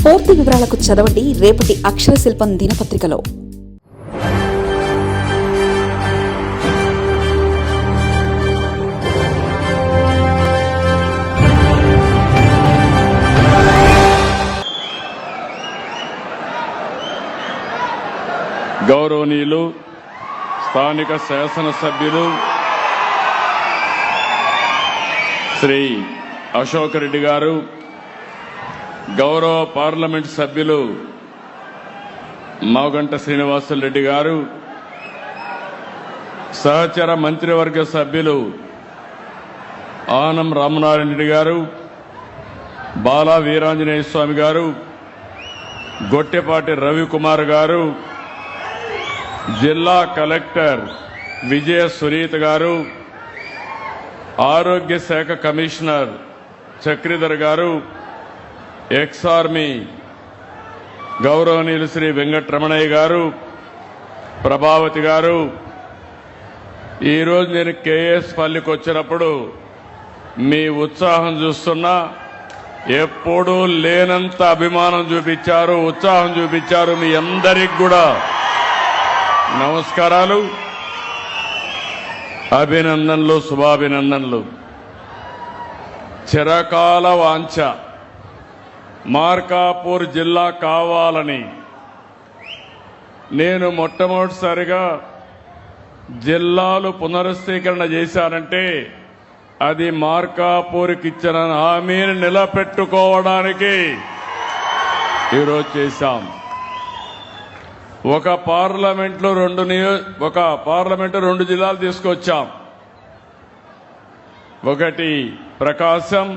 పూర్తి వివరాలకు చదవండి రేపటి అక్షర శిల్పం దినపత్రికలో. గౌరవనీయులు స్థానిక శాసనసభ్యులు శ్రీ అశోక్ రెడ్డి గారు, గౌరవ పార్లమెంట్ సభ్యులు మాగంట శ్రీనివాసులు రెడ్డి గారు, సహచర మంత్రివర్గ సభ్యులు ఆనం రామనారాయణ రెడ్డి గారు, బాలా వీరాంజనేయ స్వామి గారు, గొట్టెపాటి రవికుమార్ గారు, జిల్లా కలెక్టర్ విజయ సునీత గారు, ఆరోగ్య శాఖ కమిషనర్ చక్రధర్ గారు, ఎక్స్ ఆర్మీ గౌరవనీయులు శ్రీ వెంకటరమణయ్య గారు, ప్రభావతి గారు. ఈరోజు నేను కేఎస్ పల్లికి వచ్చినప్పుడు మీ ఉత్సాహం చూస్తున్నా. ఎప్పుడూ లేనంత అభిమానం చూపించారు, ఉత్సాహం చూపించారు. మీ అందరికి కూడా నమస్కారాలు, అభినందనలు, శుభాభినందనలు. చిరకాల వాంఛ మార్కాపూర్ జిల్లా కావాలని నేను మొట్టమొదటిసారిగా జిల్లాలు పునరుద్ధీకరణ చేశానంటే అది మార్కాపూర్కి ఇచ్చిన హామీని నిలబెట్టుకోవడానికి ఈరోజు చేశాం. ఒక పార్లమెంట్లో రెండు జిల్లాలు తీసుకొచ్చాం. ఒకటి ప్రకాశం,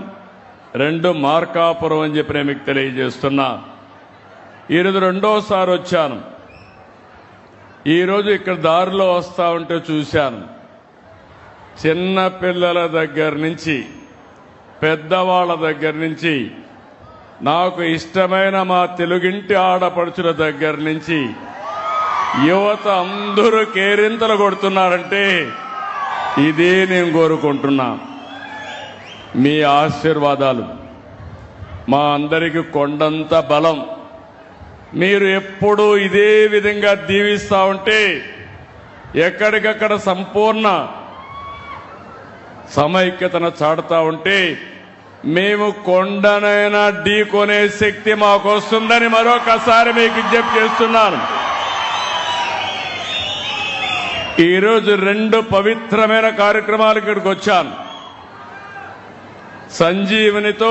రెండు మార్కాపురం అని చెప్పి నేను మీకు తెలియజేస్తున్నా. ఈరోజు రెండోసారి వచ్చాను. ఈరోజు ఇక్కడ దారిలో వస్తా ఉంటే చూశాను, చిన్న పిల్లల దగ్గర నుంచి పెద్దవాళ్ల దగ్గర నుంచి నాకు ఇష్టమైన మా తెలుగింటి ఆడపడుచుల దగ్గర నుంచి యువత అందరూ కేరింతలు కొడుతున్నారంటే ఇదే నేను కోరుకుంటున్నా. మీ ఆశీర్వాదాలు మా అందరికీ కొండంత బలం. మీరు ఎప్పుడూ ఇదే విధంగా దీవిస్తా ఉంటే ఎక్కడికక్కడ సంపూర్ణ సమైక్యతను చాటుతా ఉంటే మేము కొండనైనా ఢీకొనే శక్తి మాకు వస్తుందని మరొకసారి మీకు విజ్ఞప్తి చేస్తున్నాను. ఈరోజు రెండు పవిత్రమైన కార్యక్రమాలు ఇక్కడికి వచ్చాను. సంజీవనితో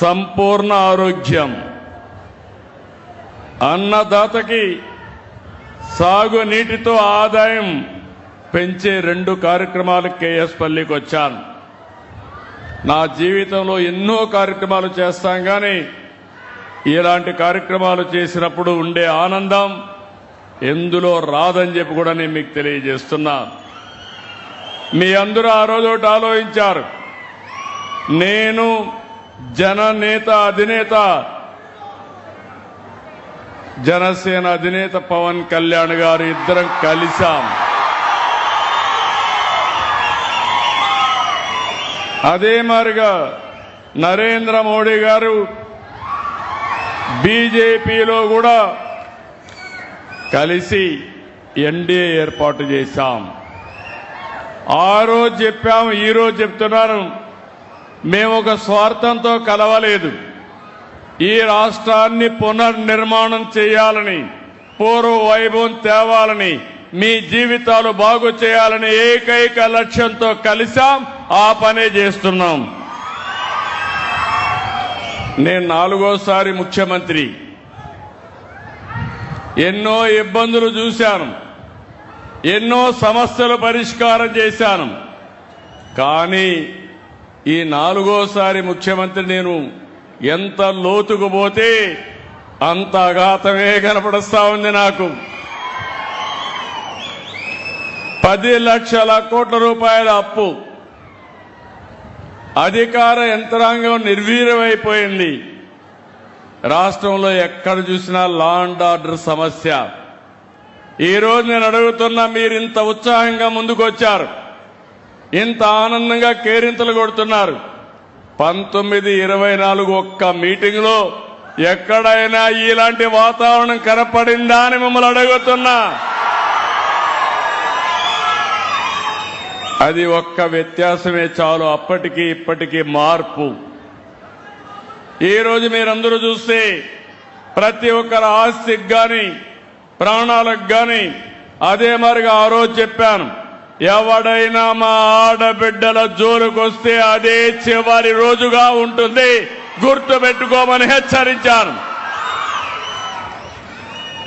సంపూర్ణ ఆరోగ్యం, అన్నదాతకి సాగునీటితో ఆదాయం పెంచే రెండు కార్యక్రమాలు కేఎస్ పల్లికి వచ్చాను. నా జీవితంలో ఎన్నో కార్యక్రమాలు చేస్తాం, కానీ ఇలాంటి కార్యక్రమాలు చేసినప్పుడు ఉండే ఆనందం ఎందులో రాదని చెప్పి కూడా నేను మీకు తెలియజేస్తున్నా. మీ అందరూ ఆ రోజు ఒకటి ఆలోచించారు, నేను జననేత అధినేత జనసేన అధినేత పవన్ కళ్యాణ్ గారు ఇద్దరం కలిశాం. అదే మాదిరిగా నరేంద్ర మోడీ గారు బీజేపీలో కూడా కలిసి ఎన్డీఏ ఏర్పాటు చేశాం. ఆ రోజు చెప్పాము, ఈరోజు చెప్తున్నాను, మేము ఒక స్వార్థంతో కలవలేదు. ఈ రాష్ట్రాన్ని పునర్నిర్మాణం చేయాలని, పూర్వ వైభవం తేవాలని, మీ జీవితాలు బాగు చేయాలని ఏకైక లక్ష్యంతో కలిశాం. ఆ పనే చేస్తున్నాం. నేను 4వ సారి ముఖ్యమంత్రి. ఎన్నో ఇబ్బందులు చూశాను, ఎన్నో సమస్యలు పరిష్కారం చేశాను. కానీ ఈ 4వ సారి ముఖ్యమంత్రి నేను ఎంత లోతుకు పోతే అంత అఘాతమే కనపడుస్తా ఉంది నాకు. 10 లక్షల కోట్ల రూపాయల అప్పు, అధికార యంత్రాంగం నిర్వీర్యమైపోయింది. రాష్ట్రంలో ఎక్కడ చూసినా లా అండ్ ఆర్డర్ సమస్య. ఈరోజు నేను అడుగుతున్నా, మీరు ఇంత ఉత్సాహంగా ముందుకొచ్చారు, ఇంత ఆనందంగా కేరింతలు కొడుతున్నారు. 1924 ఒక్క మీటింగ్లో ఎక్కడైనా ఇలాంటి వాతావరణం కనపడిందా అని మిమ్మల్ని అడుగుతున్నా. అది ఒక్క వ్యత్యాసమే చాలు, అప్పటికి ఇప్పటికీ మార్పు. ఈ రోజు మీరందరూ చూస్తే ప్రతి ఒక్కరి ఆస్తికి గాని ప్రాణాలకు గాని అదే మరిగా ఆ రోజు చెప్పాను, ఎవడైనా మా ఆడబిడ్డల జోలుకొస్తే అదే చివరి రోజుగా ఉంటుంది, గుర్తుపెట్టుకోమని హెచ్చరించాను.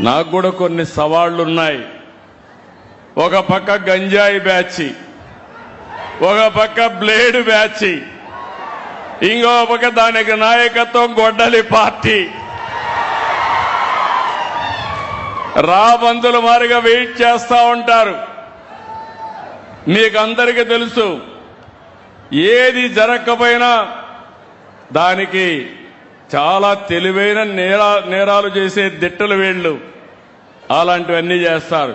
నాకు కూడా కొన్ని సవాళ్లున్నాయి. ఒక పక్క గంజాయి బ్యాచి, ఒక పక్క బ్లేడ్ బ్యాచి, ఇంకో పక్క దానికి నాయకత్వం గొడ్డలి పార్టీ. రాబందుల మారిగా వెయిట్ చేస్తా ఉంటారు. మీకు అందరికీ తెలుసు, ఏది జరగకపోయినా దానికి చాలా తెలివైన నేరాలు చేసే దిట్టలు వీళ్ళు. అలాంటివన్నీ చేస్తారు.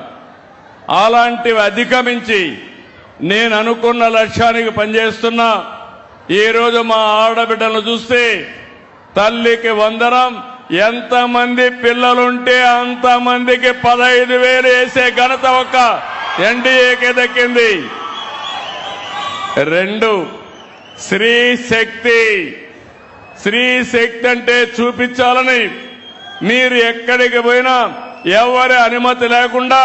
అలాంటివి అధిగమించి నేను అనుకున్న లక్ష్యానికి పనిచేస్తున్నా. ఈ రోజు మా ఆడబిడ్డలను చూస్తే తల్లికి వందనం, ఎంతమంది పిల్లలుంటే అంతమందికి 15,000 వేసే ఘనత ఒక్క ఎన్డీఏకే దక్కింది. 2 స్త్రీ శక్తి. స్త్రీ శక్తి అంటే చూపించాలని మీరు ఎక్కడికి పోయినా ఎవరి అనుమతి లేకుండా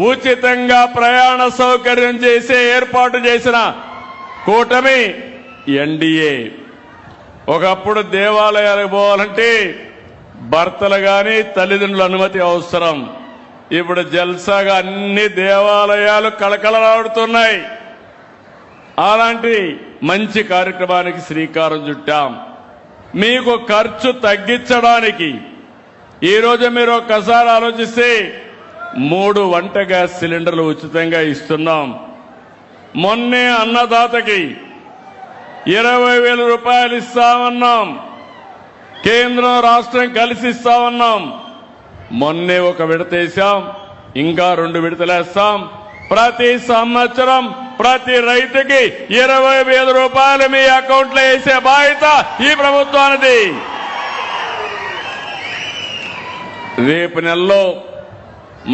ఉచితంగా ప్రయాణ సౌకర్యం చేసే ఏర్పాటు చేసిన కూటమి ఎన్డీఏ. ఒకప్పుడు దేవాలయాలకు పోవాలంటే భర్తలు గాని తల్లిదండ్రుల అనుమతి అవసరం. ఇప్పుడు జల్సాగా అన్ని దేవాలయాలు కళకళలాడుతున్నాయి. అలాంటి మంచి కార్యక్రమానికి శ్రీకారం చుట్టాం. మీకు ఖర్చు తగ్గించడానికి ఈరోజు మీరు ఒక్కసారి ఆలోచిస్తే 3 వంట గ్యాస్ సిలిండర్లు ఉచితంగా ఇస్తున్నాం. మొన్నే అన్నదాతకి 20,000 రూపాయలు ఇస్తామన్నాం. కేంద్రం రాష్ట్రం కలిసి ఇస్తామన్నాం. మొన్నే ఒక విడత వేశాం, ఇంకా 2 విడతలేస్తాం. ప్రతి సంవత్సరం ప్రతి రైతుకి 20,000 రూపాయలు మీ అకౌంట్లో వేసే బాధ్యత ఈ ప్రభుత్వానిది. రేపు నెలలో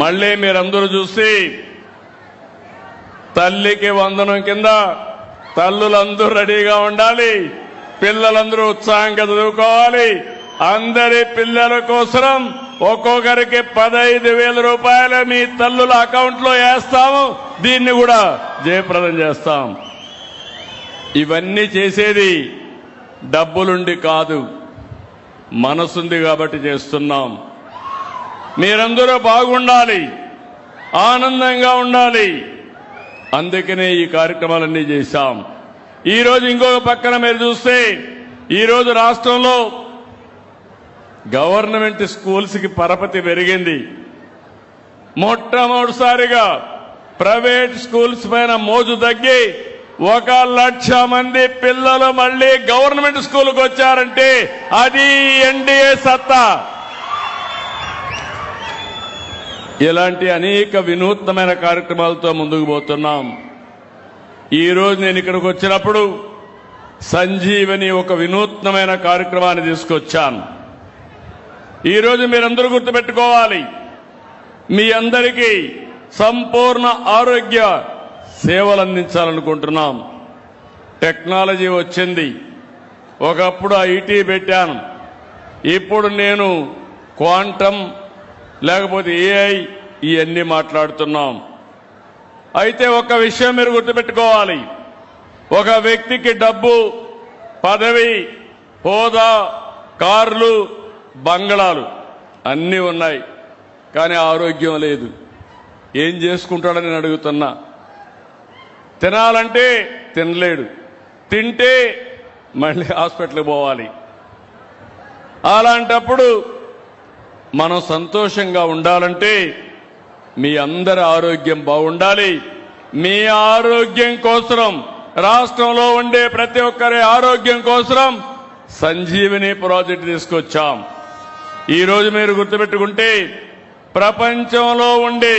మళ్లీ మీరందరూ చూసి తల్లికి వందనం కింద తల్లులందరూ రెడీగా ఉండాలి. పిల్లలందరూ ఉత్సాహంగా చదువుకోవాలి. అందరి పిల్లల కోసం ఒక్కొక్కరికి 15,000 రూపాయలు మీ తల్లుల అకౌంట్లో వేస్తాము. దీన్ని కూడా జయప్రదం చేస్తాం. ఇవన్నీ చేసేది డబ్బులుండి కాదు, మనసుంది కాబట్టి చేస్తున్నాం. మీరందరూ బాగుండాలి, ఆనందంగా ఉండాలి. అందుకనే ఈ కార్యక్రమాలన్నీ చేశాం. ఈ రోజు ఇంకొక పక్కన మీరు చూస్తే ఈ రోజు రాష్ట్రంలో గవర్నమెంట్ స్కూల్స్ కి పరపతి పెరిగింది. మొట్టమొదటిసారిగా ప్రైవేట్ స్కూల్స్ పైన మోజు తగ్గి 1,00,000 మంది పిల్లలు మళ్లీ గవర్నమెంట్ స్కూల్కి వచ్చారంటే అది ఎన్డీఏ సత్తా. ఇలాంటి అనేక వినూత్నమైన కార్యక్రమాలతో ముందుకు పోతున్నాం. ఈ రోజు నేను ఇక్కడికి వచ్చినప్పుడు సంజీవని ఒక వినూత్నమైన కార్యక్రమాన్ని తీసుకొచ్చాను. ఈ రోజు మీరందరూ గుర్తుపెట్టుకోవాలి, మీ అందరికీ సంపూర్ణ ఆరోగ్య సేవలు అందించాలనుకుంటున్నాం. టెక్నాలజీ వచ్చింది. ఒకప్పుడు ఐటీ పెట్టాను, ఇప్పుడు నేను క్వాంటమ్ లేకపోతే ఏఐ ఇవన్నీ మాట్లాడుతున్నాం. అయితే ఒక విషయం మీరు గుర్తుపెట్టుకోవాలి, ఒక వ్యక్తికి డబ్బు, పదవి, హోదా, కార్లు, బంగళాలు అన్నీ ఉన్నాయి, కానీ ఆరోగ్యం లేదు. ఏం చేసుకుంటాడని నేను అడుగుతున్నా. తినాలంటే తినలేడు, తింటే మళ్ళీ హాస్పిటల్కి పోవాలి. అలాంటప్పుడు మనం సంతోషంగా ఉండాలంటే మీ అందరి ఆరోగ్యం బాగుండాలి. మీ ఆరోగ్యం కోసం, రాష్ట్రంలో ఉండే ప్రతి ఒక్కరి ఆరోగ్యం కోసం సంజీవని ప్రాజెక్టు తీసుకొచ్చాం. ఈ రోజు మీరు గుర్తుపెట్టుకుంటే ప్రపంచంలో ఉండే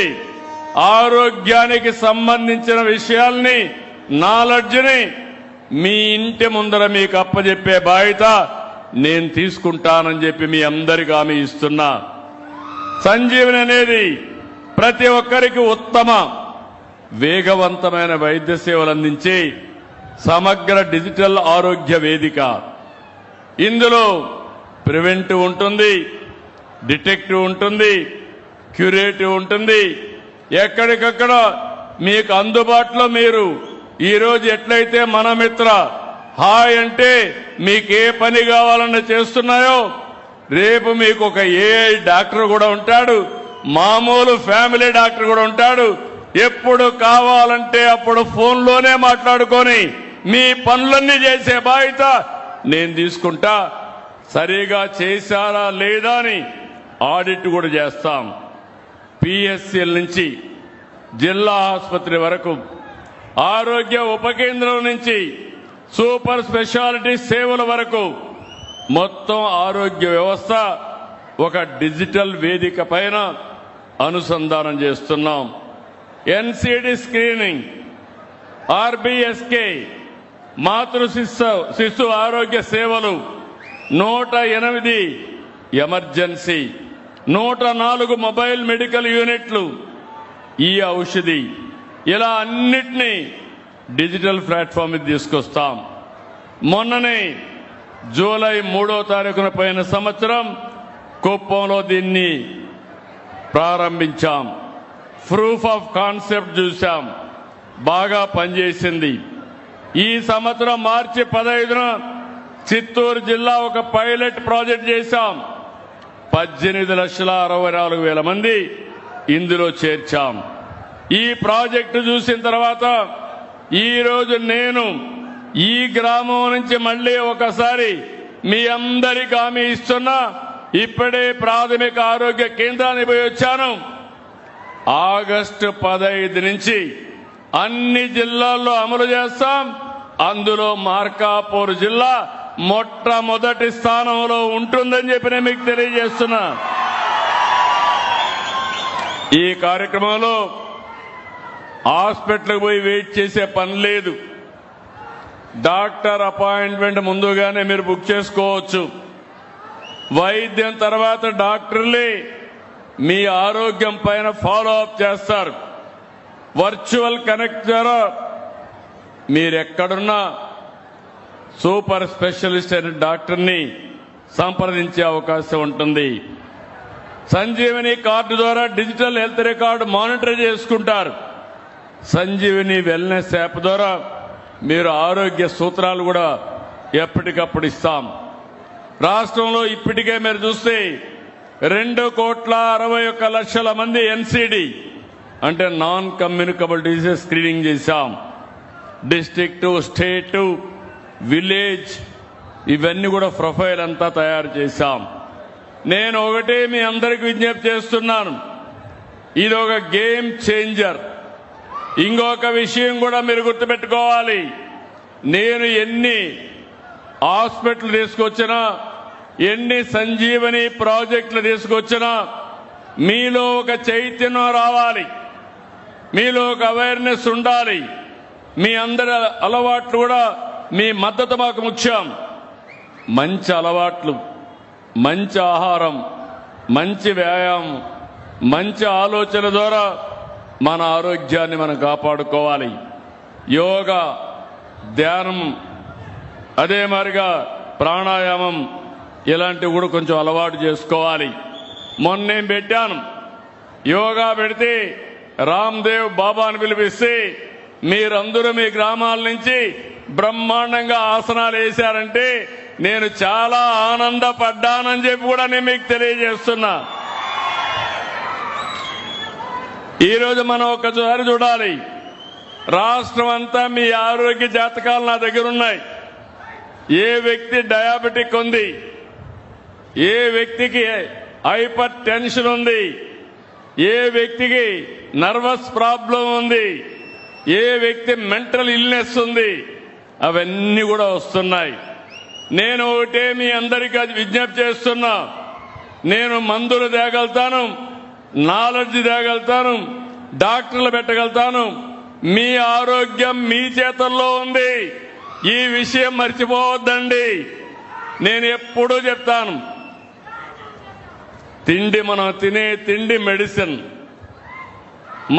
ఆరోగ్యానికి సంబంధించిన విషయాల్ని, నాలెడ్జ్ని మీ ఇంటి ముందర మీకు అప్పజెప్పే బాధ్యత నేను తీసుకుంటానని చెప్పి మీ అందరికీ హామీ ఇస్తున్నా. సంజీవని అనేది ప్రతి ఒక్కరికి ఉత్తమ వేగవంతమైన వైద్య సేవలు అందించే సమగ్ర డిజిటల్ ఆరోగ్య వేదిక. ఇందులో ప్రివెంటివ్ ఉంటుంది, డిటెక్టివ్ ఉంటుంది, క్యూరేటివ్ ఉంటుంది. ఎక్కడికక్కడ మీకు అందుబాటులో మీరు ఈరోజు ఎట్లయితే మన మిత్ర హాయ్ అంటే మీకు ఏ పని కావాలన్నా చేస్తున్నాయో, రేపు మీకు ఒక ఏఐ డాక్టర్ కూడా ఉంటాడు, మామూలు ఫ్యామిలీ డాక్టర్ కూడా ఉంటాడు. ఎప్పుడు కావాలంటే అప్పుడు ఫోన్లోనే మాట్లాడుకొని మీ పనులన్నీ చేసే బాధ్యత నేను తీసుకుంటా. సరిగా చేశారా లేదా అని ఆడిట్ కూడా చేస్తాం. పిఎస్సిఎల్ నుంచి జిల్లా ఆసుపత్రి వరకు, ఆరోగ్య ఉప కేంద్రం నుంచి సూపర్ స్పెషాలిటీ సేవల వరకు మొత్తం ఆరోగ్య వ్యవస్థ ఒక డిజిటల్ వేదిక పైన అనుసంధానం చేస్తున్నాం. ఎన్సిడి స్క్రీనింగ్, ఆర్బిఎస్కే, మాతృ శిశు ఆరోగ్య సేవలు, 108 ఎమర్జెన్సీ, 104 మొబైల్ మెడికల్ యూనిట్లు, ఈ ఔషధి, ఇలా అన్నిటినీ డిజిటల్ ప్లాట్ఫామ్ మీద తీసుకొస్తాం. మొన్ననే జూలై 3వ తారీఖున పోయిన సంవత్సరం కుప్పంలో దీన్ని ప్రారంభించాం. ప్రూఫ్ ఆఫ్ కాన్సెప్ట్ చూశాం, బాగా పనిచేసింది. ఈ సంవత్సరం మార్చి 15న చిత్తూరు జిల్లా ఒక పైలట్ ప్రాజెక్ట్ చేశాం. 18,64,000 మంది ఇందులో చేర్చాం. ఈ ప్రాజెక్టు చూసిన తర్వాత ఈరోజు నేను ఈ గ్రామం నుంచి మళ్ళీ ఒకసారి మీ అందరికీ హామీ ఇస్తున్నా. ఇప్పుడే ప్రాథమిక ఆరోగ్య కేంద్రానికి పోయి వచ్చాను. ఆగస్టు 15 నుంచి అన్ని జిల్లాల్లో అమలు చేస్తాం. అందులో మార్కాపూర్ జిల్లా మొట్టమొదటి స్థానంలో ఉంటుందని చెప్పి నేను మీకు తెలియజేస్తున్నా. ఈ కార్యక్రమంలో హాస్పిటల్కి పోయి వెయిట్ చేసే పని లేదు. డాక్టర్ అపాయింట్మెంట్ ముందుగానే మీరు బుక్ చేసుకోవచ్చు. వైద్యం తర్వాత డాక్టర్లే మీ ఆరోగ్యం పైన ఫాలో అప్ చేస్తారు. వర్చువల్ కనెక్ట్ ద్వారా మీరెక్కడున్నా సూపర్ స్పెషలిస్ట్ అయిన డాక్టర్ని సంప్రదించే అవకాశం ఉంటుంది. సంజీవని కార్డు ద్వారా డిజిటల్ హెల్త్ రికార్డు మానిటర్ చేసుకుంటారు. సంజీవని వెల్నెస్ యాప్ ద్వారా మీరు ఆరోగ్య సూత్రాలు కూడా ఎప్పటికప్పుడు ఇస్తాం. రాష్ట్రంలో ఇప్పటికే మీరు చూస్తే 2,61,00,000 మంది ఎన్సిడి అంటే నాన్ కమ్యూనికబుల్ డిసీజ్ స్క్రీనింగ్ చేశాం. డిస్ట్రిక్ట్, స్టేట్, విలేజ్ ఇవన్నీ కూడా ప్రొఫైల్ అంతా తయారు చేశాం. నేను ఒకటే మీ అందరికి విజ్ఞప్తి చేస్తున్నాను, ఇది ఒక గేమ్ చేంజర్. ఇంకొక విషయం కూడా మీరు గుర్తుపెట్టుకోవాలి, నేను ఎన్ని హాస్పిటల్ తీసుకొచ్చినా, ఎన్ని సంజీవని ప్రాజెక్టులు తీసుకొచ్చినా మీలో ఒక చైతన్యం రావాలి, మీలో ఒక అవేర్నెస్ ఉండాలి. మీ అందరి అలవాట్లు కూడా మీ మద్దతు మాకు ముఖ్యం. మంచి అలవాట్లు, మంచి ఆహారం, మంచి వ్యాయామం, మంచి ఆలోచన ద్వారా మన ఆరోగ్యాన్ని మనం కాపాడుకోవాలి. యోగా, ధ్యానం, అదే మాదిరిగా ప్రాణాయామం ఇలాంటివి కూడా కొంచెం అలవాటు చేసుకోవాలి. మొన్నేం పెట్టాను, యోగా పెడితే రామ్దేవ్ బాబాని పిలిపిస్తే మీరందరూ మీ గ్రామాల నుంచి బ్రహ్మాండంగా ఆసనాలు వేశారంటే నేను చాలా ఆనందపడ్డానని చెప్పి కూడా నేను మీకు తెలియజేస్తున్నా. ఈరోజు మనం ఒక్కసారి చూడాలి, రాష్ట్రం అంతా మీ ఆరోగ్య జాతకాలు నా దగ్గర ఉన్నాయి. ఏ వ్యక్తి డయాబెటిక్ ఉంది, ఏ వ్యక్తికి హైపర్ టెన్షన్ ఉంది, ఏ వ్యక్తికి నర్వస్ ప్రాబ్లం ఉంది, ఏ వ్యక్తి మెంటల్ ఇల్నెస్ ఉంది, అవన్నీ కూడా వస్తున్నాయి. నేను ఒకటే మీ అందరికీ విజ్ఞప్తి చేస్తున్నా, నేను మందులు తేగలుగుతాను, నాలెడ్జ్ తేగలుగుతాను, డాక్టర్లు పెట్టగలుగుతాను. మీ ఆరోగ్యం మీ చేతుల్లో ఉంది. ఈ విషయం మర్చిపోవద్దండి. నేను ఎప్పుడూ చెప్తాను, మనం తినే తిండి మెడిసిన్,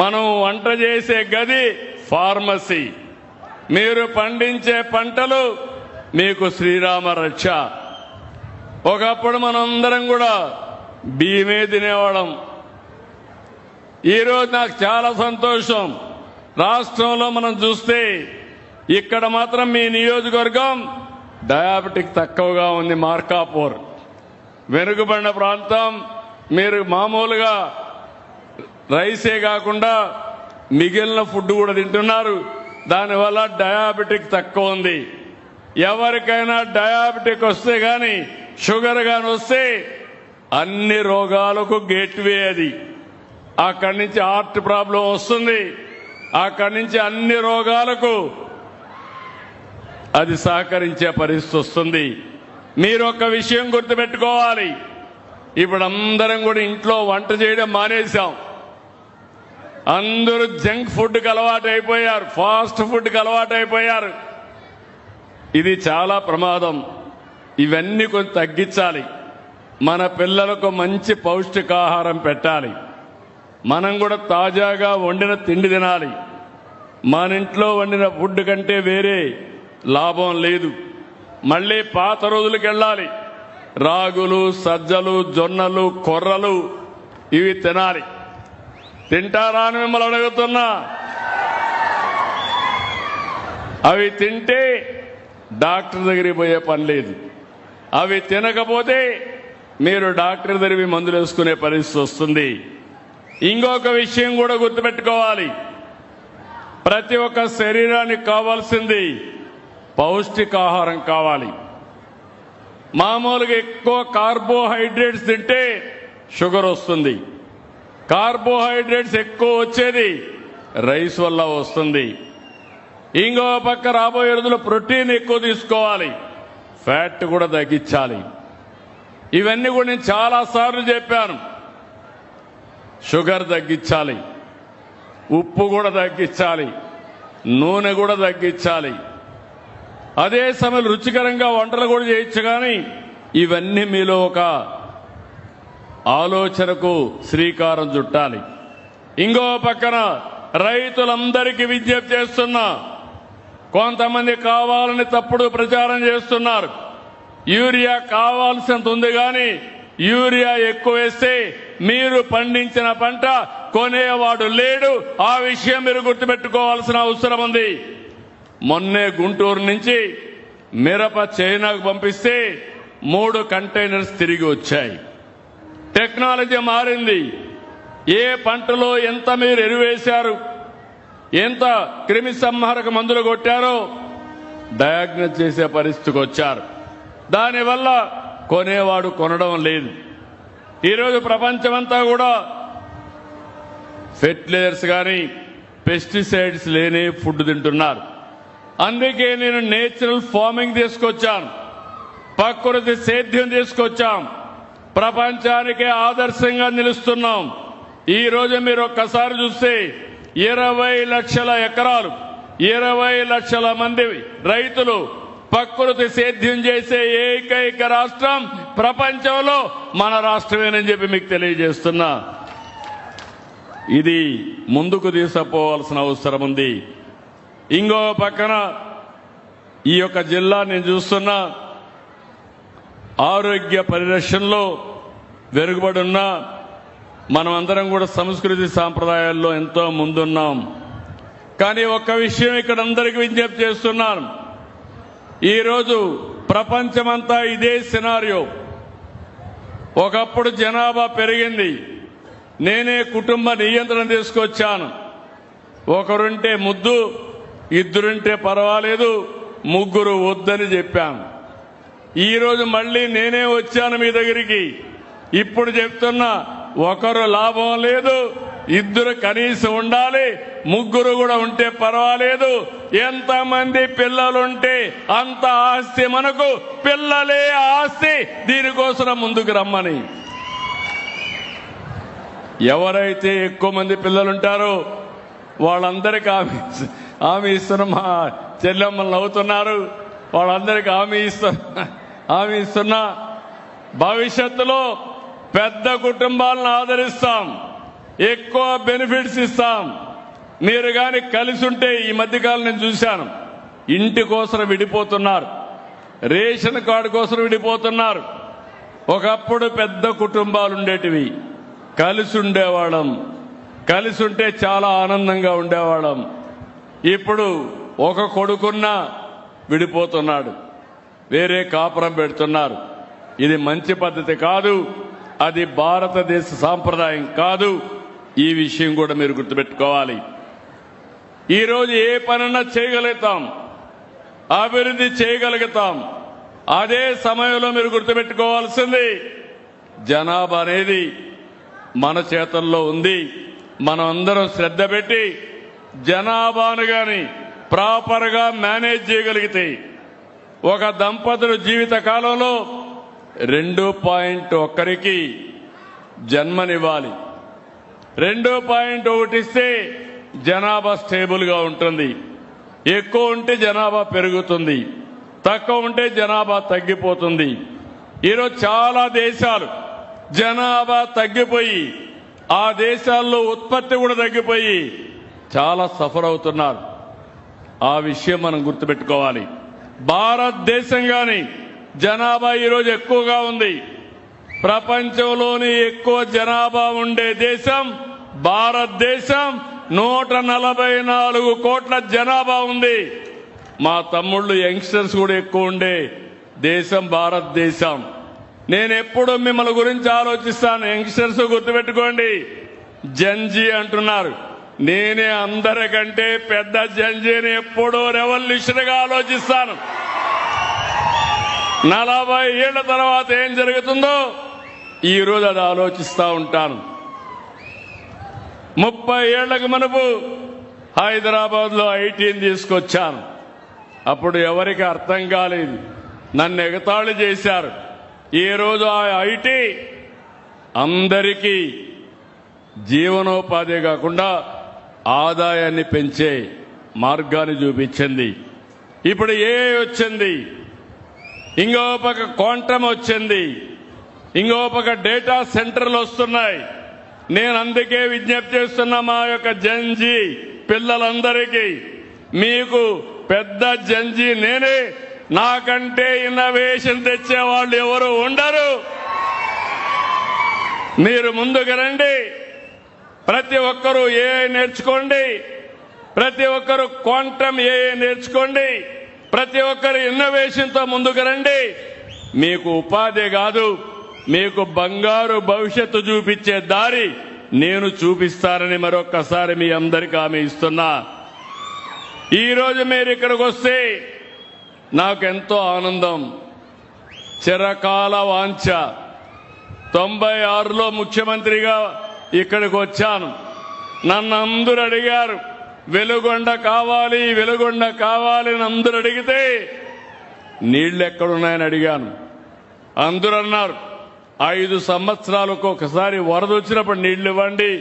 మనం వంట చేసే గది ఫార్మసీ, మీరు పండించే పంటలు మీకు శ్రీరామ రక్ష. ఒకప్పుడు మనందరం కూడా బియ్యమే తినేవాళ్ళం. ఈరోజు నాకు చాలా సంతోషం, రాష్ట్రంలో మనం చూస్తే ఇక్కడ మాత్రం మీ నియోజకవర్గం డయాబెటిక్ తక్కువగా ఉంది. మార్కాపూర్ వెనుకబడిన ప్రాంతం, మీరు మామూలుగా రైసే కాకుండా మిగిలిన ఫుడ్ కూడా తింటున్నారు. దానివల్ల డయాబెటిక్ తక్కువ ఉంది. ఎవరికైనా డయాబెటిక్ వస్తే గాని, షుగర్ గాని వస్తే అన్ని రోగాలకు గేట్వే అది. అక్కడి నుంచి హార్ట్ ప్రాబ్లం వస్తుంది, అక్కడి నుంచి అన్ని రోగాలకు అది సహకరించే పరిస్థితి వస్తుంది. మీరు ఒక విషయం గుర్తుపెట్టుకోవాలి, ఇప్పుడు అందరం కూడా ఇంట్లో వంట చేయడం మానేశాం. అందరూ జంక్ ఫుడ్కి అలవాటు అయిపోయారు, ఫాస్ట్ ఫుడ్కి అలవాటు అయిపోయారు. ఇది చాలా ప్రమాదం. ఇవన్నీ కొంచెం తగ్గించాలి. మన పిల్లలకు మంచి పౌష్టికాహారం పెట్టాలి. మనం కూడా తాజాగా వండిన తిండి తినాలి. మన ఇంట్లో వండిన ఫుడ్ కంటే వేరే లాభం లేదు. మళ్ళీ పాత రోజులకు వెళ్ళాలి. రాగులు, సజ్జలు, జొన్నలు, కొర్రలు ఇవి తినాలి. తింటారా అని మిమ్మల్ని అడుగుతున్నా. అవి తింటే డాక్టర్ దగ్గరికి పోయే పని లేదు. అవి తినకపోతే మీరు డాక్టర్ దగ్గరికి మందులు వేసుకునే పరిస్థితి వస్తుంది. ఇంకొక విషయం కూడా గుర్తుపెట్టుకోవాలి, ప్రతి ఒక్క శరీరానికి కావాల్సింది పౌష్టికాహారం కావాలి. మామూలుగా ఎక్కువ కార్బోహైడ్రేట్స్ తింటే షుగర్ వస్తుంది. కార్బోహైడ్రేట్స్ ఎక్కువ వచ్చేది రైస్ వల్ల వస్తుంది. ఇంకో పక్క రాబోయే రోజుల్లో ప్రోటీన్ ఎక్కువ తీసుకోవాలి, ఫ్యాట్ కూడా తగ్గించాలి. ఇవన్నీ కూడా నేను చాలాసార్లు చెప్పాను. షుగర్ తగ్గించాలి, ఉప్పు కూడా తగ్గించాలి, నూనె కూడా తగ్గించాలి. అదే సమయంలో రుచికరంగా వంటలు కూడా చేయొచ్చు. కానీ ఇవన్నీ మీలో ఒక ఆలోచనకు శ్రీకారం చుట్టాలి. ఇంకో పక్కన రైతులందరికీ విజ్ఞప్తి చేస్తున్నా, కొంతమంది కావాలని తప్పుడు ప్రచారం చేస్తున్నారు. యూరియా కావాల్సినంత ఉంది, కానీ యూరియా ఎక్కువ వేస్తే మీరు పండించిన పంట కొనేవాడు లేడు. ఆ విషయం మీరు గుర్తుపెట్టుకోవాల్సిన అవసరం ఉంది. మొన్నే గుంటూరు నుంచి మిరప చైనాకు పంపిస్తే 3 కంటైనర్స్ తిరిగి వచ్చాయి. టెక్నాలజీ మారింది. ఏ పంటలో ఎంత మీరు ఎరువేశారు, ఎంత క్రిమి సంహారక మందులు కొట్టారో డయాగ్నోస్ చేసే పరిస్థితికి వచ్చారు. దానివల్ల కొనేవాడు కొనడం లేదు. ఈరోజు ప్రపంచమంతా కూడా ఫెర్టిలైజర్స్ కానీ పెస్టిసైడ్స్ లేని ఫుడ్ తింటున్నారు. అందుకే నేను నేచురల్ ఫార్మింగ్ తీసుకొచ్చాను, ప్రకృతి సేద్యం తీసుకొచ్చాం. ప్రపంచానికే ఆదర్శంగా నిలుస్తున్నాం. ఈ రోజు మీరు ఒక్కసారి చూస్తే 20 లక్షల ఎకరాలు, 20 లక్షల మంది రైతులు ప్రకృతి సేద్యం చేసే ఏకైక రాష్ట్రం ప్రపంచంలో మన రాష్ట్రమేనని చెప్పి మీకు తెలియజేస్తున్నా. ఇది ముందుకు తీసుకుపోవాల్సిన అవసరం ఉంది. ఇంకో పక్కన ఈ యొక్క జిల్లా నేను చూస్తున్నా, ఆరోగ్య పరిరక్షణలో వెనుకబడి ఉన్నా. మనమందరం కూడా సంస్కృతి సాంప్రదాయాల్లో ఎంతో ముందున్నాం. కానీ ఒక్క విషయం ఇక్కడ అందరికీ విజ్ఞప్తి చేస్తున్నాను. ఈరోజు ప్రపంచమంతా ఇదే సినారియో. ఒకప్పుడు జనాభా పెరిగింది, నేనే కుటుంబ నియంత్రణ తీసుకొచ్చాను. ఒకరుంటే ముద్దు, ఇద్దరుంటే పర్వాలేదు, ముగ్గురు వద్దని చెప్పాను. ఈరోజు మళ్ళీ నేనే వచ్చాను మీ దగ్గరికి. ఇప్పుడు చెప్తున్నా, ఒకరు లాభం లేదు, ఇద్దరు కనీసం ఉండాలి, ముగ్గురు కూడా ఉంటే పర్వాలేదు. ఎంతమంది పిల్లలుంటే అంత ఆస్తి మనకు, పిల్లలే ఆస్తి. దీనికోసం ముందుకు రమ్మని. ఎవరైతే ఎక్కువ మంది పిల్లలుంటారో వాళ్ళందరికీ హామీ ఇస్తున్న మా చెల్లెమ్మలు నవ్వుతున్నారు. వాళ్ళందరికీ హామీ ఇస్తున్నా, హామీ ఇస్తున్నా. భవిష్యత్తులో పెద్ద కుటుంబాలను ఆదరిస్తాం, ఎక్కువ బెనిఫిట్స్ ఇస్తాం. మీరు కానీ కలిసి ఉంటే, ఈ మధ్యకాలం నేను చూశాను, ఇంటి కోసం విడిపోతున్నారు, రేషన్ కార్డు కోసం విడిపోతున్నారు. ఒకప్పుడు పెద్ద కుటుంబాలు ఉండేటివి, కలిసి ఉండేవాళ్ళం, కలిసి ఉంటే చాలా ఆనందంగా ఉండేవాళ్ళం. ఇప్పుడు ఒక కొడుకున్నా విడిపోతున్నాడు, వేరే కాపురం పెడుతున్నారు. ఇది మంచి పద్ధతి కాదు, అది భారతదేశ సాంప్రదాయం కాదు. ఈ విషయం కూడా మీరు గుర్తుపెట్టుకోవాలి. ఈరోజు ఏ పనన్నా చేయగలుగుతాం, అభివృద్ధి చేయగలుగుతాం. అదే సమయంలో మీరు గుర్తుపెట్టుకోవాల్సింది, జనాభా అనేది మన చేతుల్లో ఉంది. మనం అందరం శ్రద్ధ పెట్టి జనాభాను గాని ప్రాపర్గా మేనేజ్ చేయగలిగితే ఒక దంపతులు జీవిత కాలంలో 2.1కి జన్మనివ్వాలి. 2.1 ఇస్తే జనాభా స్టేబుల్గా ఉంటుంది. ఎక్కువ ఉంటే జనాభా పెరుగుతుంది, తక్కువ ఉంటే జనాభా తగ్గిపోతుంది. ఈరోజు చాలా దేశాలు జనాభా తగ్గిపోయి, ఆ దేశాల్లో ఉత్పత్తి కూడా తగ్గిపోయి చాలా సఫర్ అవుతున్నారు. ఆ విషయం మనం గుర్తుపెట్టుకోవాలి. భారతదేశం గాని జనాభా ఈరోజు ఎక్కువగా ఉంది. ప్రపంచంలోని ఎక్కువ జనాభా ఉండే దేశం భారతదేశం. 144 కోట్ల జనాభా ఉంది. మా తమ్ముళ్ళు యంగ్స్టర్స్ కూడా ఎక్కువ ఉండే దేశం భారతదేశం. నేను ఎప్పుడు మిమ్మల్ని గురించి ఆలోచిస్తాను. యంగ్స్టర్స్ గుర్తుపెట్టుకోండి, జంజీ అంటున్నారు. నేనే అందరికంటే పెద్ద జంజీని ఎప్పుడూ రెవల్యూషన్గా ఆలోచిస్తాను. 40 ఏళ్ల తర్వాత ఏం జరుగుతుందో ఈరోజు అది ఆలోచిస్తూ ఉంటాను. 30 ఏళ్లకు మునుపు హైదరాబాద్లో ఐటీని తీసుకొచ్చాను. అప్పుడు ఎవరికి అర్థం కాలేదు, నన్ను ఎగతాళి చేశారు. ఈ రోజు ఆ ఐటీ అందరికీ జీవనోపాధి కాకుండా ఆదాయాన్ని పెంచే మార్గాన్ని చూపించింది. ఇప్పుడు ఏఐ వచ్చింది, ఇంకో పక్క క్వాంటమ్ వచ్చింది, ఇంకో పక్క డేటా సెంటర్లు వస్తున్నాయి. నేను అందుకే విజ్ఞప్తి చేస్తున్నా మా యొక్క జంజీ పిల్లలందరికీ, మీకు పెద్ద జంజీ నేనే. నాకంటే ఇన్నోవేషన్ తెచ్చేవాళ్ళు ఎవరు ఉండరు. మీరు ముందుకు రండి, ప్రతి ఒక్కరూ ఏఐ నేర్చుకోండి, ప్రతి ఒక్కరూ క్వాంటమ్ ఏఐ నేర్చుకోండి, ప్రతి ఒక్కరు ఇన్నోవేషన్తో ముందుకు రండి. మీకు ఉపాధి కాదు, మీకు బంగారు భవిష్యత్తు చూపించే దారి నేను చూపిస్తానని మరొక్కసారి మీ అందరికీ హామీ ఇస్తున్నా. ఈరోజు మీరు ఇక్కడికి వస్తే నాకెంతో ఆనందం, చిరకాల వాంఛ. 96లో ముఖ్యమంత్రిగా ఇక్కడికి వచ్చాను. నన్ను అందరూ అడిగారు, వెలుగొండ కావాలి, వెలుగొండ కావాలి అని అందరూ అడిగితే నీళ్లు ఎక్కడున్నాయని అడిగాను. అందరూ అన్నారు 5 సంవత్సరాలకు ఒకసారి వరద వచ్చినప్పుడు నీళ్లు ఇవ్వండి,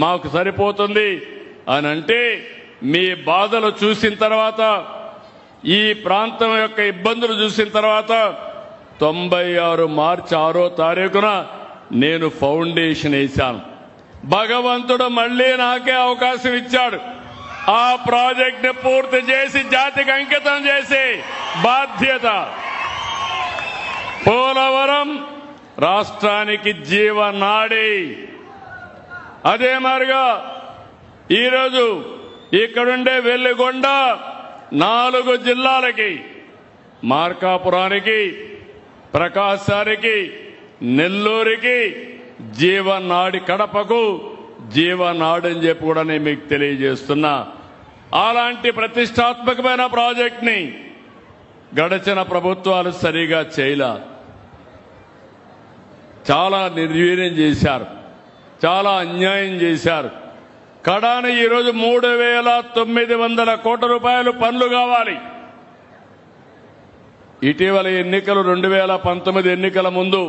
మాకు సరిపోతుంది అని. అంటే మీ బాధలు చూసిన తర్వాత, ఈ ప్రాంతం యొక్క ఇబ్బందులు చూసిన తర్వాత 96 మార్చి 6వ తారీఖున నేను ఫౌండేషన్ వేశాను. భగవంతుడు మళ్లీ నాకే అవకాశం ఇచ్చాడు. ఆ ప్రాజెక్ట్ ని పూర్తి చేసి జాతికి అంకితం చేసే బాధ్యత. పోలవరం రాష్ట్రానికి జీవనాడి. అదే మాదిరిగా ఈరోజు ఇక్కడుండే వెల్లిగొండ 4 జిల్లాలకి, మార్కాపురానికి, ప్రకాశానికి, నెల్లూరుకి జీవనాడి, కడపకు జీవనాడు అని చెప్పి కూడా నేను మీకు తెలియజేస్తున్నా. అలాంటి ప్రతిష్టాత్మకమైన ప్రాజెక్ట్ ని గడిచిన ప్రభుత్వాలు సరిగా చేయలే, చాలా నిర్వీర్యం చేశారు, చాలా అన్యాయం చేశారు. కడాన ఈరోజు 3,900 కోట్ల రూపాయలు పనులు కావాలి. ఇటీవల ఎన్నికలు 2019 ఎన్నికల ముందు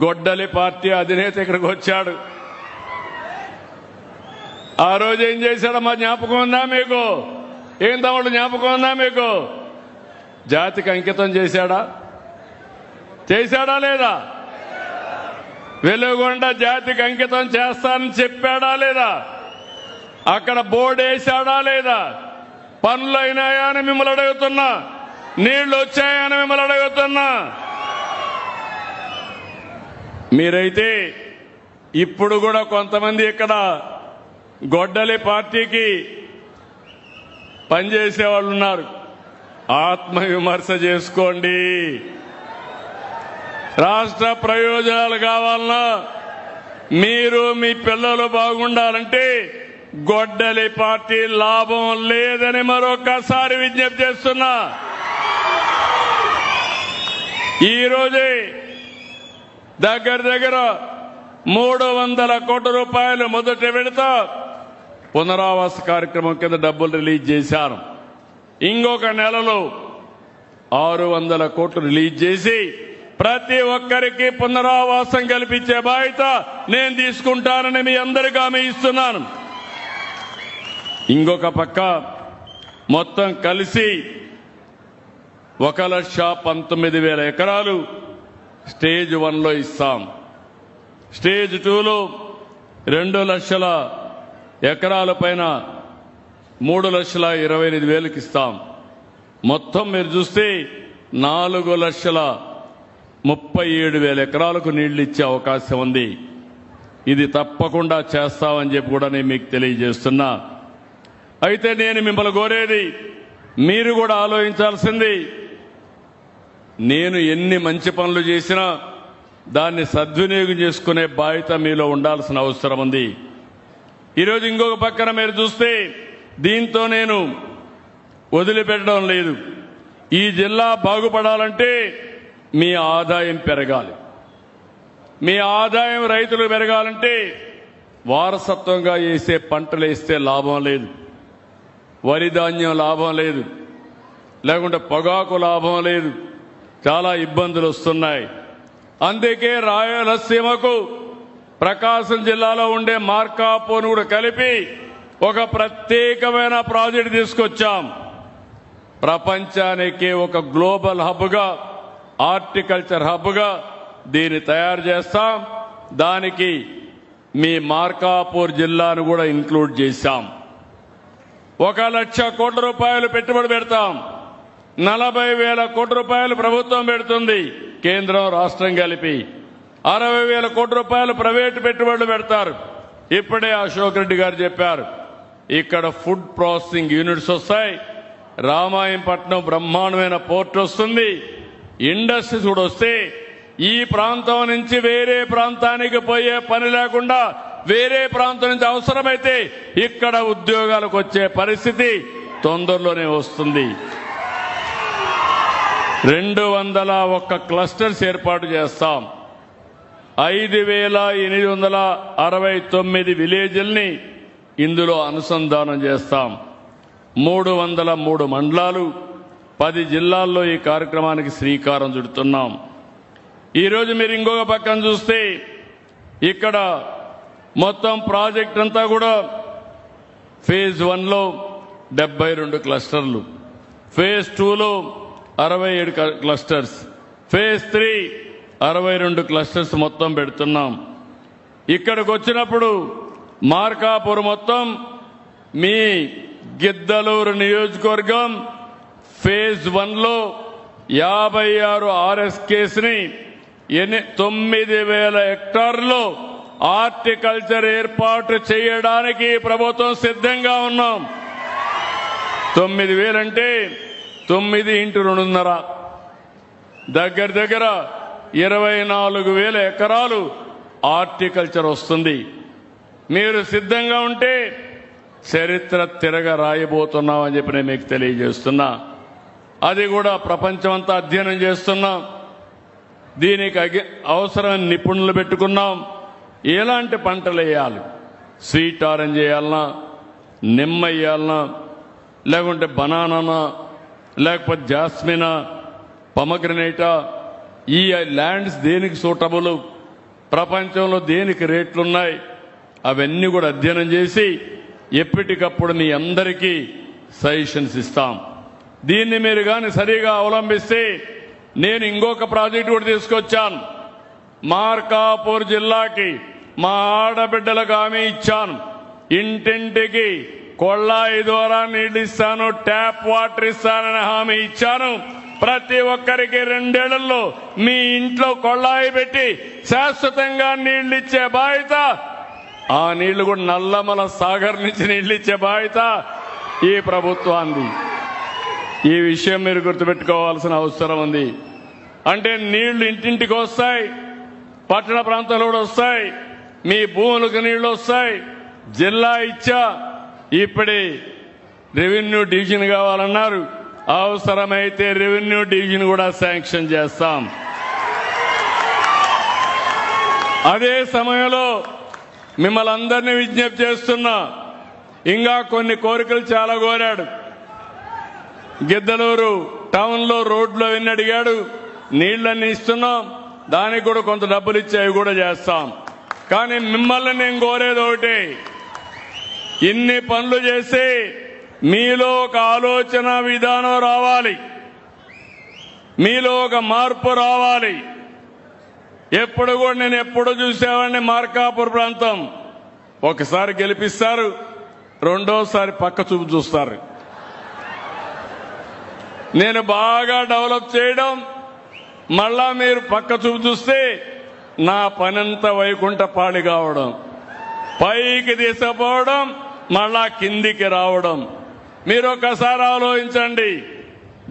గొడ్డలి పార్టీ అధినేత ఇక్కడికి వచ్చాడు. ఆ రోజు ఏం చేశాడో మా జ్ఞాపకం ఉందా మీకు? ఏం తమ్ముడు జ్ఞాపకం ఉందా మీకు? జాతికి అంకితం చేశాడా? చేశాడా లేదా? వెలుగొండ జాతికి అంకితం చేస్తానని చెప్పాడా లేదా? అక్కడ బోర్డు వేశాడా లేదా? పనులు అయినాయా అని మిమ్మల్ని అడుగుతున్నా. నీళ్లు వచ్చాయని మిమ్మల్ని అడుగుతున్నా. మీరైతే ఇప్పుడు కూడా కొంతమంది ఇక్కడ గొడ్డలి పార్టీకి పనిచేసే వాళ్ళు ఉన్నారు. ఆత్మవిమర్శ చేసుకోండి. రాష్ట్ర ప్రయోజనాలు కావాలన్నా, మీరు మీ పిల్లలు బాగుండాలంటే గొడ్డలి పార్టీ లాభం లేదని మరొకసారి విజ్ఞప్తి చేస్తున్నా. ఈరోజే దగ్గర 300 కోట్ల రూపాయలు మొదటి విడత పునరావాస కార్యక్రమం కింద డబ్బులు రిలీజ్ చేశాను. ఇంకొక నెలలో 600 కోట్లు రిలీజ్ చేసి ప్రతి ఒక్కరికి పునరావాసం కల్పించే బాధ్యత నేను తీసుకుంటానని మీ అందరికీ హామీ ఇస్తున్నాను. ఇంకొక పక్క మొత్తం కలిసి 1,19,000 ఎకరాలు స్టేజ్ 1లో ఇస్తాం. స్టేజ్ 2లో 2 లక్షల ఎకరాల పైన 3,28,000కి ఇస్తాం. మొత్తం మీరు చూస్తే 4,37,000 ఎకరాలకు నీళ్లు ఇచ్చే అవకాశం ఉంది. ఇది తప్పకుండా చేస్తామని చెప్పి కూడా నేను మీకు తెలియజేస్తున్నా. అయితే నేను మిమ్మల్ని కోరేది, మీరు కూడా ఆలోచించాల్సింది, నేను ఎన్ని మంచి పనులు చేసినా దాన్ని సద్వినియోగం చేసుకునే బాధ్యత మీలో ఉండాల్సిన అవసరం ఉంది. ఈరోజు ఇంకొక పక్కన మీరు చూస్తే దీంతో నేను వదిలిపెట్టడం లేదు. ఈ జిల్లా బాగుపడాలంటే మీ ఆదాయం పెరగాలి. మీ ఆదాయం రైతులు పెరగాలంటే వారసత్వంగా వేసే పంటలు వేస్తే లాభం లేదు, వరి ధాన్యం లాభం లేదు, లేకుంటే పొగాకు లాభం లేదు. చాలా ఇబ్బందులు వస్తున్నాయి. అందుకే రాయలసీమకు ప్రకాశం జిల్లాలో ఉండే మార్కాపురం కూడా కలిపి ఒక ప్రత్యేకమైన ప్రాజెక్టు తీసుకొచ్చాం. ప్రపంచానికి ఒక గ్లోబల్ హబ్గా, హార్టికల్చర్ హబ్గా దీన్ని తయారు చేస్తాం. దానికి మీ మార్కాపూర్ జిల్లాను కూడా ఇంక్లూడ్ చేశాం. 1,00,000 కోట్ల రూపాయలు పెట్టుబడి పెడతాం. 40,000 కోట్ల రూపాయలు ప్రభుత్వం పెడుతుంది, కేంద్రం రాష్ట్రం కలిపి. 60,000 కోట్ల రూపాయలు ప్రైవేటు పెట్టుబడులు పెడతారు. ఇప్పుడే అశోక్ రెడ్డి గారు చెప్పారు, ఇక్కడ ఫుడ్ ప్రాసెసింగ్ యూనిట్స్ వస్తాయి. రామాయంపట్నం బ్రహ్మాండమైన పోర్ట్ వస్తుంది. ఇండస్ట్రీస్ కూడా వస్తే ఈ ప్రాంతం నుంచి వేరే ప్రాంతానికి పోయే పని లేకుండా వేరే ప్రాంతం నుంచి అవసరమైతే ఇక్కడ ఉద్యోగాలకు వచ్చే పరిస్థితి తొందరలోనే వస్తుంది. 201 క్లస్టర్స్ ఏర్పాటు చేస్తాం. 5,869 విలేజ్ల్ని ఇందులో అనుసంధానం చేస్తాం. 303 మండలాలు, 10 జిల్లాల్లో ఈ కార్యక్రమానికి శ్రీకారం చుడుతున్నాం. ఈరోజు మీరు ఇంకొక పక్కన చూస్తే ఇక్కడ మొత్తం ప్రాజెక్ట్ అంతా కూడా ఫేజ్ 1లో 72 క్లస్టర్లు, ఫేజ్ 2లో 67 క్లస్టర్స్, ఫేజ్ 3 62 క్లస్టర్స్ మొత్తం పెడుతున్నాం. ఇక్కడికి వచ్చినప్పుడు మార్కాపురం మొత్తం మీ గిద్దలూరు నియోజకవర్గం ఫేజ్ 1లో 56 RSKస్ని 9,000 హెక్టార్లో హార్టికల్చర్ ఏర్పాటు చేయడానికి ప్రభుత్వం సిద్ధంగా ఉన్నాం. 9,000 అంటే 9 × 2.5 దగ్గర 24,000 ఎకరాలు హార్టికల్చర్ వస్తుంది. మీరు సిద్ధంగా ఉంటే చరిత్ర తిరగ రాయబోతున్నామని చెప్పి నేను మీకు తెలియజేస్తున్నా. అది కూడా ప్రపంచమంతా అధ్యయనం చేస్తున్నాం. దీనికి అవసరమైన నిపుణులు పెట్టుకున్నాం. ఎలాంటి పంటలు వేయాలి, స్వీట్ ఆరెంజ్ వేయాలన్నా, నిమ్మ వేయాలన్నా, లేకుంటే బనానా, లేకపోతే జాస్మినా, పమగ్రనేటా, ఈ ల్యాండ్స్ దేనికి సూటబుల్, ప్రపంచంలో దేనికి రేట్లున్నాయి, అవన్నీ కూడా అధ్యయనం చేసి ఎప్పటికప్పుడు మీ అందరికీ సజెషన్స్ ఇస్తాం. దీన్ని మీరు కానీ సరిగా అవలంబిస్తే నేను ఇంకొక ప్రాజెక్టు కూడా తీసుకొచ్చాను. మార్కాపూర్ జిల్లాకి మా ఆడబిడ్డలకు హామీ ఇచ్చాను. ఇంటింటికి కొళ్ళాయి ద్వారా నీళ్లు ఇస్తాను, ట్యాప్ వాటర్ ఇస్తానని హామీ ఇచ్చాను. ప్రతి ఒక్కరికి 2 ఏళ్లలో మీ ఇంట్లో కొళ్ళాయి పెట్టి శాశ్వతంగా నీళ్లు ఇచ్చే బాధ్యత, ఆ నీళ్లు కూడా నల్లమల సాగర్ నుంచి నీళ్లు ఇచ్చే బాధ్యత ఈ ప్రభుత్వాన్ని. ఈ విషయం మీరు గుర్తుపెట్టుకోవాల్సిన అవసరం ఉంది. అంటే నీళ్లు ఇంటింటికి వస్తాయి, పట్టణ ప్రాంతాల్లో కూడా వస్తాయి, మీ భూములకు నీళ్లు వస్తాయి. జిల్లా ఇచ్చా, ఇప్పుడే రెవెన్యూ డివిజన్ కావాలన్నారు. అవసరమైతే రెవెన్యూ డివిజన్ కూడా శాంక్షన్ చేస్తాం. అదే సమయంలో మిమ్మల్ని అందరినీ విజ్ఞప్తి చేస్తున్నా, ఇంకా కొన్ని కోరికలు చాలా కోరాడు. గిద్దలూరు టౌన్లో రోడ్లు అవన్నీ అడిగాడు, నీళ్లన్నీ ఇస్తున్నాం, దానికి కూడా కొంత డబ్బులు ఇచ్చి అవి కూడా చేస్తాం. కానీ మిమ్మల్ని నేను కోరేది ఒకటి, ఇన్ని పనులు చేసి మీలో ఒక ఆలోచన విధానం రావాలి, మీలో ఒక మార్పు రావాలి. ఎప్పుడు కూడా నేను ఎప్పుడు చూసేవాడిని, మార్కాపూర్ ప్రాంతం ఒకసారి గెలిపిస్తారు, రెండోసారి పక్క చూపు చూస్తారు. నేను బాగా డెవలప్ చేయడం, మళ్ళా మీరు పక్క చూపు చూస్తే నా పనంతా వైకుంఠపాళి కావడం, పైకి తీసుకుపోవడం, మళ్ళా కిందికి రావడం. మీరు ఒకసారి ఆలోచించండి.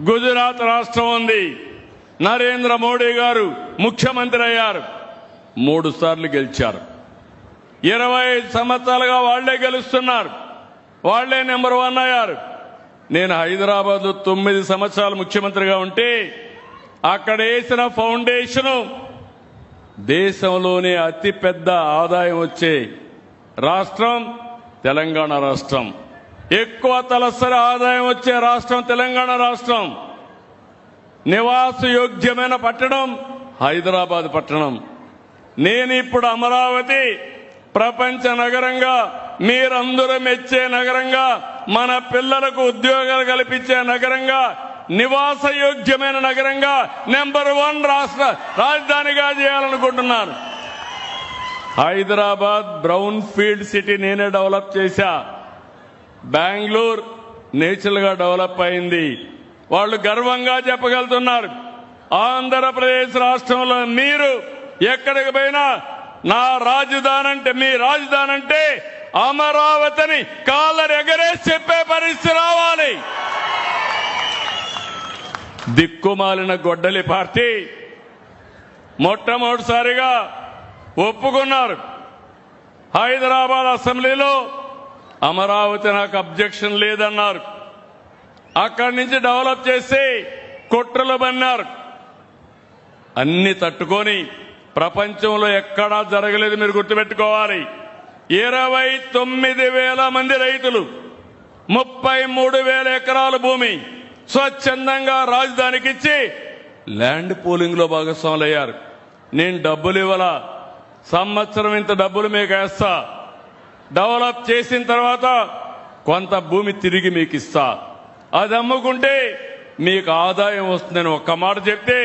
గుజరాత్ రాష్ట్రం ఉంది, నరేంద్ర మోడీ గారు ముఖ్యమంత్రి అయ్యారు, 3 సార్లు గెలిచారు. 25 సంవత్సరాలుగా వాళ్లే గెలుస్తున్నారు, వాళ్లే నెంబర్ 1 అయ్యారు. నేను హైదరాబాద్ 9 సంవత్సరాలు ముఖ్యమంత్రిగా ఉంటే అక్కడ వేసిన ఫౌండేషను దేశంలోనే అతిపెద్ద ఆదాయం వచ్చే రాష్ట్రం తెలంగాణ రాష్ట్రం. ఎక్కువ తలసరి ఆదాయం వచ్చే రాష్ట్రం తెలంగాణ రాష్ట్రం. నివాస యోగ్యమైన పట్టణం హైదరాబాద్ పట్టణం. నేను ఇప్పుడు అమరావతి ప్రపంచ నగరంగా, మీరందరూ మెచ్చే నగరంగా, మన పిల్లలకు ఉద్యోగాలు కల్పించే నగరంగా, నివాస యోగ్యమైన నగరంగా నెంబర్ 1 రాష్ట్ర రాజధానిగా చేయాలనుకుంటున్నాను. హైదరాబాద్ బ్రౌన్ ఫీల్డ్ సిటీ నేనే డెవలప్ చేశా. బెంగళూరు నేచురల్ గా డెవలప్ అయింది, వాళ్ళు గర్వంగా చెప్పగలుగుతున్నారు. ఆంధ్రప్రదేశ్ రాష్ట్రంలో మీరు ఎక్కడికి పోయినా నా రాజధాని అంటే, మీ రాజధాని అంటే అమరావతిని కాలర్ ఎగరేసి చెప్పే పరిస్థితి రావాలి. దిక్కుమాలిన గొడ్డలి పార్టీ మొట్టమొదటిసారిగా ఒప్పుకున్నారు. హైదరాబాద్ అసెంబ్లీలో అమరావతి నాకు అబ్జెక్షన్ లేదన్నారు. అక్కడి నుంచి డెవలప్ చేసి కుట్రలు బన్నారు. అన్ని తట్టుకొని ప్రపంచంలో ఎక్కడా జరగలేదు. మీరు గుర్తుపెట్టుకోవాలి. 29,000 మంది రైతులు, 33,000 ఎకరాల భూమి స్వచ్ఛందంగా రాజధానికి ఇచ్చి ల్యాండ్ పూలింగ్ లో భాగస్వాములయ్యారు. నేను డబ్బులు ఇవ్వాలా, సంవత్సరం ఇంత డబ్బులు మీకు వేస్తా, డెవలప్ చేసిన తర్వాత కొంత భూమి తిరిగి మీకు ఇస్తా, అది అమ్ముకుంటే మీకు ఆదాయం వస్తుందని ఒక్క మాట చెప్తే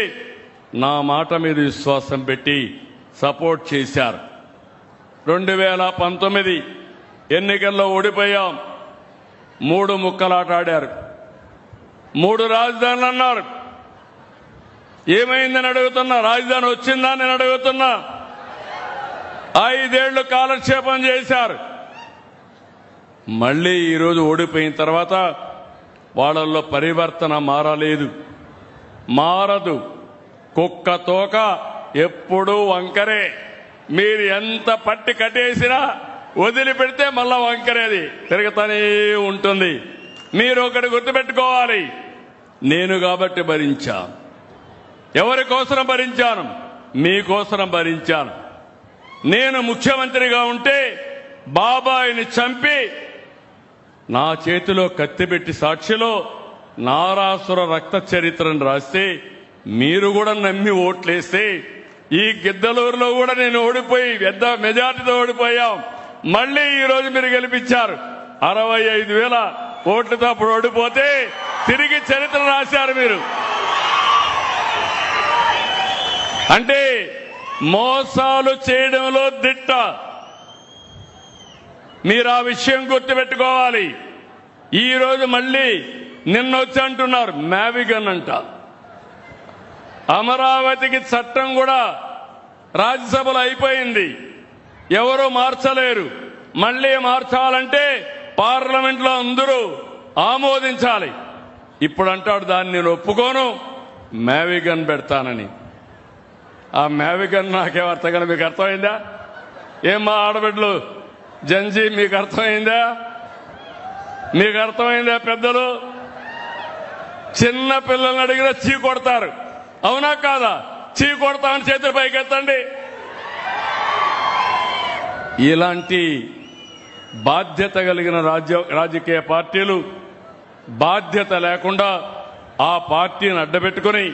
నా మాట మీద విశ్వాసం పెట్టి సపోర్ట్ చేశారు. 2019 ఎన్నికల్లో ఓడిపోయాం. 3 ముక్కలాట ఆడారు, 3 రాజధానులు అన్నారు. ఏమైందని అడుగుతున్నా, రాజధాని వచ్చిందా నేను అడుగుతున్నా. 5 ఏళ్లు కాలక్షేపం చేశారు. మళ్ళీ ఈరోజు ఓడిపోయిన తర్వాత వాళ్ళల్లో పరివర్తన మారలేదు, మారదు. కుక్క తోక ఎప్పుడూ వంకరే. మీరు ఎంత పట్టి కట్టేసినా వదిలిపెడితే మళ్ళా వంకరేది తిరుగుతూనే ఉంటుంది. మీరు ఒకటి గుర్తుపెట్టుకోవాలి, నేను కాబట్టి భరించాను. ఎవరి కోసం భరించాను? మీకోసం భరించాను. నేను ముఖ్యమంత్రిగా ఉంటే బాబాయిని చంపి నా చేతిలో కత్తిపెట్టి సాక్షిలో నారాసుర రక్త చరిత్రను రాస్తే మీరు కూడా నమ్మి ఓట్లేస్తే ఈ గిద్దలూరులో కూడా నేను ఓడిపోయి పెద్ద మెజార్టీతో ఓడిపోయాం. మళ్ళీ ఈ రోజు మీరు గెలిపించారు. 65,000 ఓట్లతో అప్పుడు ఓడిపోతే తిరిగి చరిత్ర రాశారు మీరు. అంటే మోసాలు చేయడంలో దిట్ట. మీరు ఆ విషయం గుర్తుపెట్టుకోవాలి. ఈరోజు మళ్ళీ నిన్న వచ్చి అంటున్నారు మ్యావిగన్ అంట. అమరావతికి చట్టం కూడా రాజ్యసభలో అయిపోయింది, ఎవరు మార్చలేరు. మళ్ళీ మార్చాలంటే పార్లమెంట్లో అందరూ ఆమోదించాలి. ఇప్పుడు అంటాడు దాన్ని నేను ఒప్పుకోను, మ్యావిగన్ పెడతానని. ఆ మ్యావిగన్ నాకేం అర్థం కానీ మీకు అర్థమైందా? ఏం మా ఆడబిడ్డలు జంజీ మీకు అర్థమైందా? మీకు అర్థమైందా? పెద్దలు చిన్న పిల్లల్ని అడిగినా చీ కొడతారు, అవునా కాదా? చీ కొడతామని చేతులు పైకెత్తండి. ఇలాంటి బాధ్యత కలిగిన రాజకీయ పార్టీలు బాధ్యత లేకుండా ఆ పార్టీని అడ్డబెట్టుకుని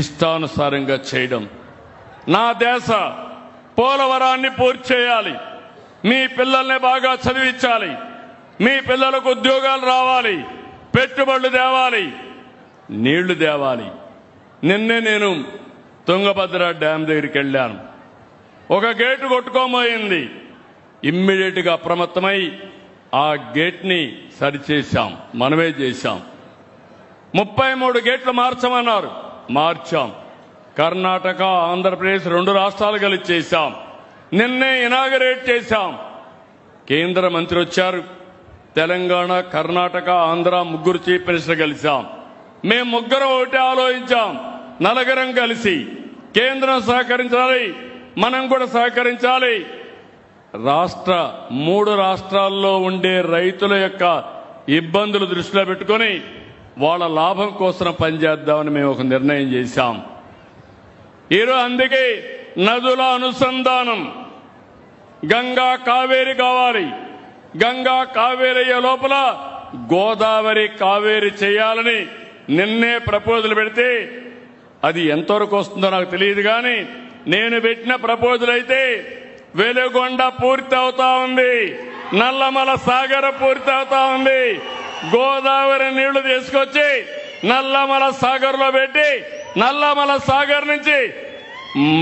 ఇష్టానుసారంగా చేయడం. నా దేశ పోలవరాన్ని పూర్తి చేయాలి, మీ పిల్లల్ని బాగా చదివించాలి, మీ పిల్లలకు ఉద్యోగాలు రావాలి, పెట్టుబడులు తేవాలి, నీళ్లు తేవాలి. నిన్నే నేను తుంగభద్ర డ్యామ్ దగ్గరికి వెళ్ళాను. ఒక గేటు కొట్టుకోబోయింది. ఇమ్మీడియట్ గా అప్రమత్తమై ఆ గేట్ ని సరిచేశాం, మనమే చేశాం. 33 గేట్లు మార్చమన్నారు, మార్చాం. కర్ణాటక ఆంధ్రప్రదేశ్ 2 రాష్ట్రాలు కలిసి చేశాం. నిన్నే ఇనాగరేట్ చేశాం. కేంద్ర మంత్రి వచ్చారు. తెలంగాణ, కర్ణాటక, ఆంధ్ర 3 చీఫ్ మినిస్టర్ కలిశాం. మేము 3 ఒకటే ఆలోచించాం. 4 కలిసి కేంద్రం సహకరించాలి, మనం కూడా సహకరించాలి. 3 రాష్ట్రాల్లో ఉండే రైతుల యొక్క ఇబ్బందులు దృష్టిలో పెట్టుకుని వాళ్ళ లాభం కోసం పనిచేద్దామని మేము ఒక నిర్ణయం చేశాం. ఈరోజు అందుకే నదుల అనుసంధానం, గంగా కావేరి కావాలి. గంగా కావేరి అయ్యే లోపల గోదావరి కావేరి చేయాలని నిన్నే ప్రపోజల్ పెడితే అది ఎంతవరకు వస్తుందో నాకు తెలియదు, కానీ నేను పెట్టిన ప్రపోజల్ అయితే వెలుగొండ పూర్తి అవుతా ఉంది, నల్లమల సాగర్ పూర్తి అవుతా ఉంది. గోదావరి నీళ్లు తీసుకొచ్చి నల్లమల సాగర్ లో పెట్టి నల్లమల సాగర్ నుంచి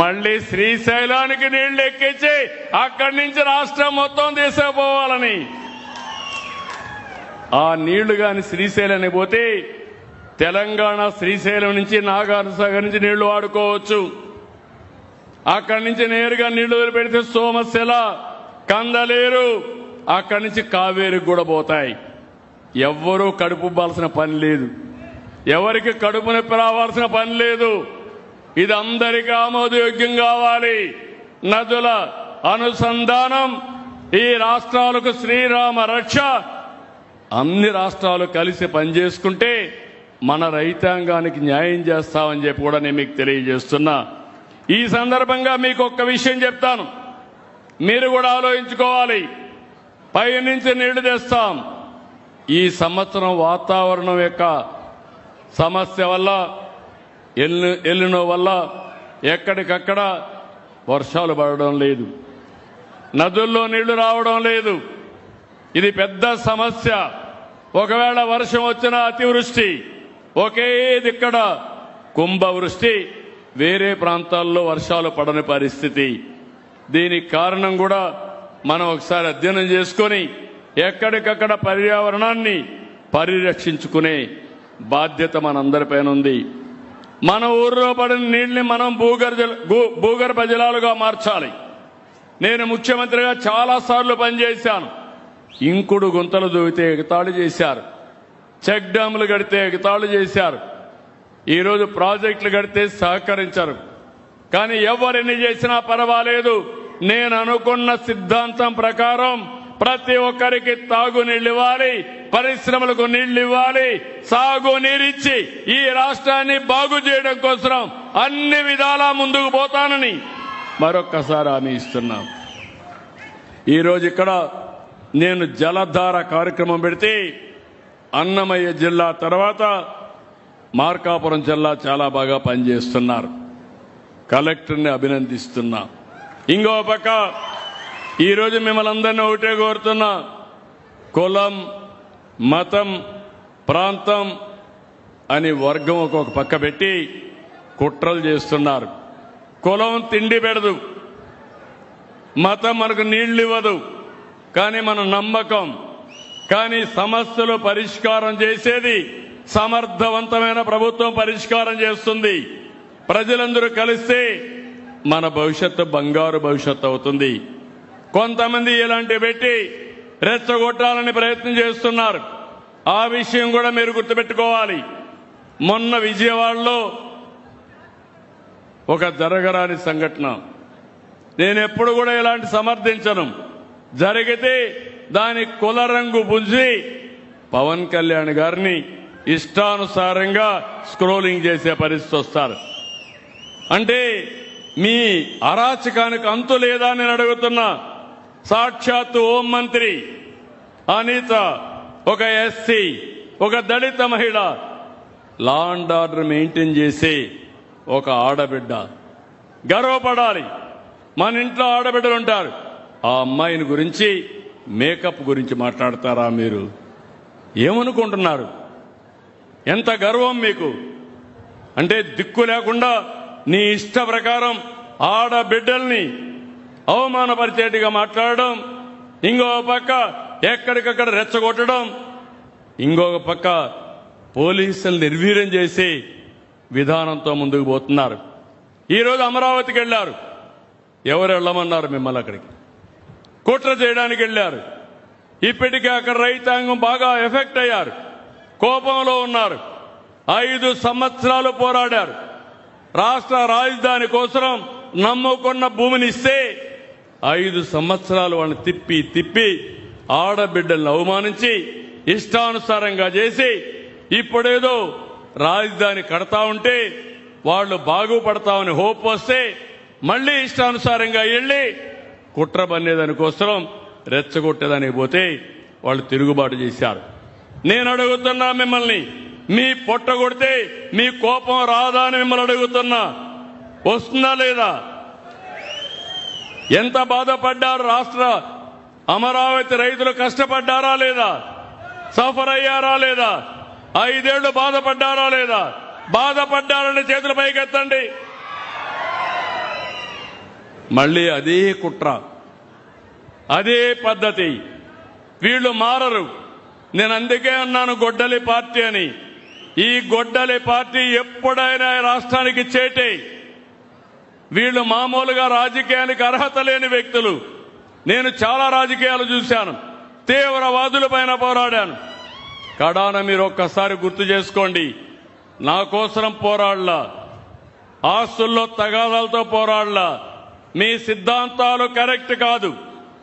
మళ్లీ శ్రీశైలానికి నీళ్లు ఎక్కించి అక్కడి నుంచి రాష్ట్రం మొత్తం తీసుకుపోవాలని. ఆ నీళ్లు గాని శ్రీశైలానికి పోతే తెలంగాణ శ్రీశైలం నుంచి నాగార్జున సాగర్ నుంచి నీళ్లు వాడుకోవచ్చు. అక్కడి నుంచి నేరుగా నీళ్లు వదిలిపెడితే సోమశిల, కందలేరు, అక్కడి నుంచి కావేరికి కూడా పోతాయి. ఎవ్వరూ కడుపువ్వాల్సిన పని లేదు, ఎవరికి కడుపు నొప్పి రావాల్సిన పని లేదు. ఇది అందరికీ ఆమోదయోగ్యం కావాలి. నదుల అనుసంధానం, ఈ రాష్ట్రాలకు శ్రీరామ రక్ష. అన్ని రాష్ట్రాలు కలిసి పనిచేసుకుంటే మన రైతాంగానికి న్యాయం చేస్తామని చెప్పి కూడా నేను మీకు తెలియజేస్తున్నా. ఈ సందర్భంగా మీకు ఒక్క విషయం చెప్తాను, మీరు కూడా ఆలోచించుకోవాలి. పైనుంచి నీళ్లు తెస్తాం. ఈ సంవత్సరం వాతావరణం యొక్క సమస్య వల్ల, ఎల్లినో వల్ల ఎక్కడికక్కడ వర్షాలు పడడం లేదు, నదుల్లో నీళ్లు రావడం లేదు. ఇది పెద్ద సమస్య. ఒకవేళ వర్షం వచ్చినా అతివృష్టి, ఒకే దిక్కడ కుంభవృష్టి, వేరే ప్రాంతాల్లో వర్షాలు పడని పరిస్థితి. దీనికి కారణం కూడా మనం ఒకసారి అధ్యయనం చేసుకొని ఎక్కడికక్కడ పర్యావరణాన్ని పరిరక్షించుకునే బాధ్యత మనందరిపైన ఉంది. మన ఊర్లో పడిన నీళ్ని మనం భూగర్భ జలాలుగా మార్చాలి. నేను ముఖ్యమంత్రిగా చాలాసార్లు పనిచేశాను. ఇంకుడు గుంతలు దూవితే ఎగతాళి చేశారు, చెక్ డ్యాములు కడితే ఎగతాళి చేశారు, ఈరోజు ప్రాజెక్టులు కడితే సహకరించరు. కానీ ఎవరిని చేసినా పర్వాలేదు, నేను అనుకున్న సిద్ధాంతం ప్రకారం ప్రతి ఒక్కరికి తాగునీళ్ళు ఇవ్వాలి, పరిశ్రమలకు నీళ్లు ఇవ్వాలి, సాగునీరిచ్చి ఈ రాష్ట్రాన్ని బాగు చేయడం కోసం అన్ని విధాలా ముందుకు పోతానని మరొక్కసారి హామీ ఇస్తున్నాం. ఈరోజు ఇక్కడ నేను జలధార కార్యక్రమం పెడితే అన్నమయ్య జిల్లా తర్వాత మార్కాపురం జిల్లా చాలా బాగా పనిచేస్తున్నారు. కలెక్టర్ని అభినందిస్తున్నా. ఇంకో పక్క ఈరోజు మిమ్మల్ని అందరినీ ఒకటే కోరుతున్నా, కులం, మతం, ప్రాంతం అని వర్గం ఒక్కొక్క పక్క పెట్టి కుట్రలు చేస్తున్నారు. కులం తిండి పెడదు, మతం మనకు నీళ్లు ఇవ్వదు, కానీ మన నమ్మకం. కానీ సమస్యలు పరిష్కారం చేసేది సమర్థవంతమైన ప్రభుత్వం పరిష్కారం చేస్తుంది. ప్రజలందరూ కలిస్తే మన భవిష్యత్తు బంగారు భవిష్యత్తు అవుతుంది. కొంతమంది ఇలాంటివి పెట్టి రెచ్చగొట్టాలని ప్రయత్నం చేస్తున్నారు. ఆ విషయం కూడా మీరు గుర్తుపెట్టుకోవాలి. మొన్న విజయవాడలో ఒక జరగరాని సంఘటన. నేను ఎప్పుడు కూడా ఇలాంటి సమర్థించను. జరిగితే దాని కుల రంగు పుంజి పవన్ కళ్యాణ్ గారిని ఇష్టానుసారంగా స్క్రోలింగ్ చేసే పరిస్థితి వస్తారు. అంటే మీ అరాచకానికి అంతు లేదా నేను అడుగుతున్నా. సాక్షాత్తు హోంమంత్రి అనిత, ఒక ఎస్సీ, ఒక దళిత మహిళ, లా అండ్ ఆర్డర్ మెయింటైన్ చేసే ఒక ఆడబిడ్డ. గర్వపడాలి. మన ఇంట్లో ఆడబిడ్డలు ఉంటారు. ఆ అమ్మాయిని గురించి, మేకప్ గురించి మాట్లాడతారా మీరు? ఏమనుకుంటున్నారు? ఎంత గర్వం మీకు? అంటే దిక్కు లేకుండా నీ ఇష్ట ప్రకారం ఆడబిడ్డల్ని అవమానపరిచేట్టుగా మాట్లాడడం, ఇంకొక పక్క ఎక్కడికక్కడ రెచ్చగొట్టడం, ఇంకొక పక్క పోలీసులు నిర్వీర్యం చేసి విధానంతో ముందుకు పోతున్నారు. ఈరోజు అమరావతికి వెళ్లారు. ఎవరు వెళ్ళమన్నారు మిమ్మల్ని? అక్కడికి కుట్ర చేయడానికి వెళ్లారు. ఇప్పటికే అక్కడ రైతాంగం బాగా ఎఫెక్ట్ అయ్యారు, కోపంలో ఉన్నారు. 5 సంవత్సరాలు పోరాడారు. రాష్ట్ర రాజధాని కోసం నమ్ముకున్న భూమిని ఇస్తే 5 సంవత్సరాలు వాళ్ళని తిప్పి తిప్పి ఆడబిడ్డలను అవమానించి ఇష్టానుసారంగా చేసి ఇప్పుడేదో రాజధాని కడతా ఉంటే వాళ్ళు బాగుపడతామని హోప్ వస్తే మళ్లీ ఇష్టానుసారంగా వెళ్లి కుట్ర బన్నేదానికోసం రెచ్చగొట్టేదానికి పోతే వాళ్ళు తిరుగుబాటు చేశారు. నేను అడుగుతున్నా మిమ్మల్ని, మీ పొట్ట కొడితే మీ కోపం రాదా అని మిమ్మల్ని అడుగుతున్నా. వస్తుందా లేదా? ఎంత బాధపడ్డారు? రాష్ట్ర అమరావతి రైతులు కష్టపడ్డారా లేదా? సఫర్ అయ్యారా లేదా? 5 ఏళ్లు బాధపడ్డారా లేదా? బాధపడ్డారని చేతుల పైకెత్తండి. మళ్ళీ అదే కుట్ర, అదే పద్ధతి. వీళ్ళు మారరు. నేను అందుకే అన్నాను గొడ్డలి పార్టీ అని. ఈ గొడ్డలి పార్టీ ఎప్పుడైనా రాష్ట్రానికి చేటే. వీళ్ళు మామూలుగా రాజకీయానికి అర్హత లేని వ్యక్తులు. నేను చాలా రాజకీయాలు చూశాను, తీవ్రవాదుల పైన పోరాడాను. కడాన మీరు ఒక్కసారి గుర్తు చేసుకోండి. నా కోసం పోరాడలా, ఆస్తుల్లో తగాదాలతో పోరాడలా. మీ సిద్ధాంతాలు కరెక్ట్ కాదు,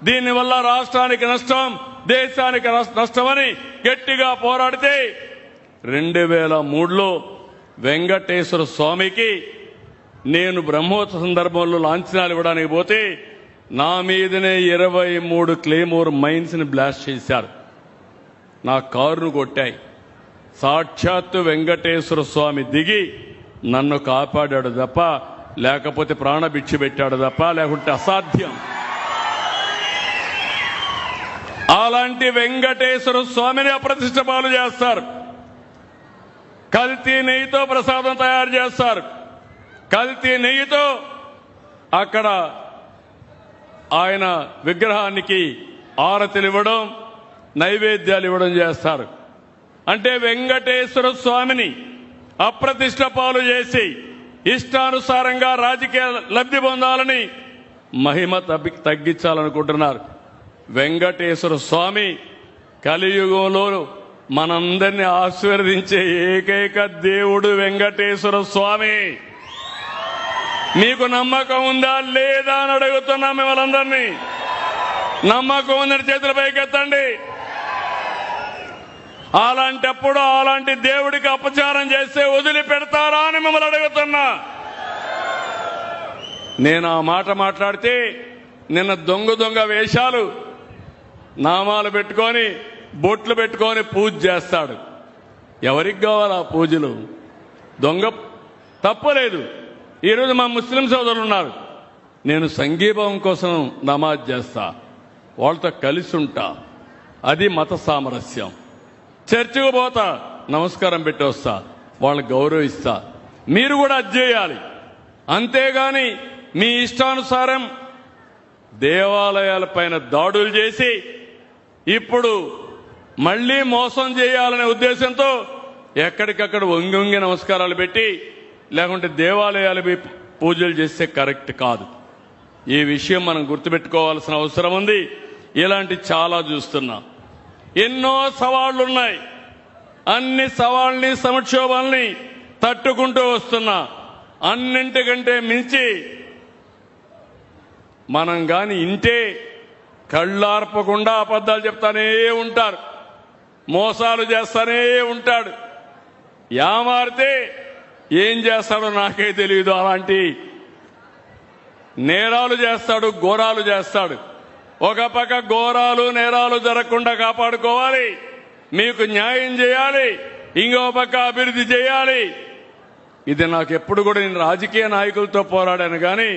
దీనివల్ల రాష్ట్రానికి నష్టం, దేశానికి నష్టమని గట్టిగా పోరాడితే 2003లో వెంకటేశ్వర స్వామికి నేను బ్రహ్మోత్సవ సందర్భంలో లాంఛనాలు ఇవ్వడానికి పోతే నా మీదనే 23 క్లేమోర్ మైన్స్ ని బ్లాస్ట్ చేశారు. నా కారును కొట్టాయి. సాక్షాత్తు వెంకటేశ్వర స్వామి దిగి నన్ను కాపాడాడు తప్ప, లేకపోతే ప్రాణభిక్ష పెట్టాడు తప్ప, లేకుంటే అసాధ్యం. అలాంటి వెంకటేశ్వర స్వామిని అప్రతిష్ట పాలు చేస్తారు. కల్తీ నెయ్యితో ప్రసాదం తయారు చేస్తారు. కల్తీ నెయ్యితో అక్కడ ఆయన విగ్రహానికి ఆరతులు ఇవ్వడం, నైవేద్యాలు ఇవ్వడం చేస్తారు. అంటే వెంకటేశ్వర స్వామిని అప్రతిష్ట పాలు చేసి ఇష్టానుసారంగా రాజకీయ లబ్ధి పొందాలని మహిమ తగ్గించాలనుకుంటున్నారు. వెంకటేశ్వర స్వామి కలియుగంలో మనందరినీ ఆశీర్వదించే ఏకైక దేవుడు వెంకటేశ్వర స్వామి. మీకు నమ్మకం ఉందా లేదా అని అడుగుతున్నా మిమ్మల్ని. నమ్మకం ఉందని చేతుల పైకెత్తండి. అలాంటప్పుడు అలాంటి దేవుడికి అపచారం చేస్తే వదిలిపెడతారా అని మిమ్మల్ని అడుగుతున్నా. నేను ఆ మాట మాట్లాడితే నిన్న దొంగ వేషాలు, నామాలు పెట్టుకొని, బొట్లు పెట్టుకొని పూజ చేస్తాడు. ఎవరికి కావాలి ఆ పూజలు? దొంగ తప్పలేదు. ఈరోజు మా ముస్లిం సోదరులు ఉన్నారు. నేను సంఘీభావం కోసం నమాజ్ చేస్తా, వాళ్ళతో కలిసి ఉంటా. అది మత సామరస్యం. చర్చికి పోతా, నమస్కారం పెట్టి వస్తా, వాళ్ళని గౌరవిస్తా. మీరు కూడా అది చేయాలి. అంతేగాని మీ ఇష్టానుసారం దేవాలయాలపైన దాడులు చేసి ఇప్పుడు మళ్లీ మోసం చేయాలనే ఉద్దేశంతో ఎక్కడికక్కడ వంగి నమస్కారాలు పెట్టి లేకుంటే దేవాలయాలు పూజలు చేస్తే కరెక్ట్ కాదు. ఈ విషయం మనం గుర్తుపెట్టుకోవాల్సిన అవసరం ఉంది. ఇలాంటి చాలా చూస్తున్నాం. ఎన్నో సవాళ్లున్నాయి. అన్ని సవాళ్ళని సంక్షోభాల్ని తట్టుకుంటూ వస్తున్నా. అన్నింటికంటే మించి మనం గాని ఇంటే కళ్ళార్పకుండా అబద్ధాలు చెప్తానే ఉంటారు, మోసాలు చేస్తానే ఉంటాడు. యామారితే ఏం చేస్తాడో నాకే తెలియదు. అలాంటి నేరాలు చేస్తాడు, ఘోరాలు చేస్తాడు. ఒక పక్క ఘోరాలు నేరాలు జరగకుండా కాపాడుకోవాలి, మీకు న్యాయం చేయాలి, ఇంకో పక్క అభివృద్ధి చేయాలి. ఇది నాకు ఎప్పుడు కూడా నేను రాజకీయ నాయకులతో పోరాడాను కానీ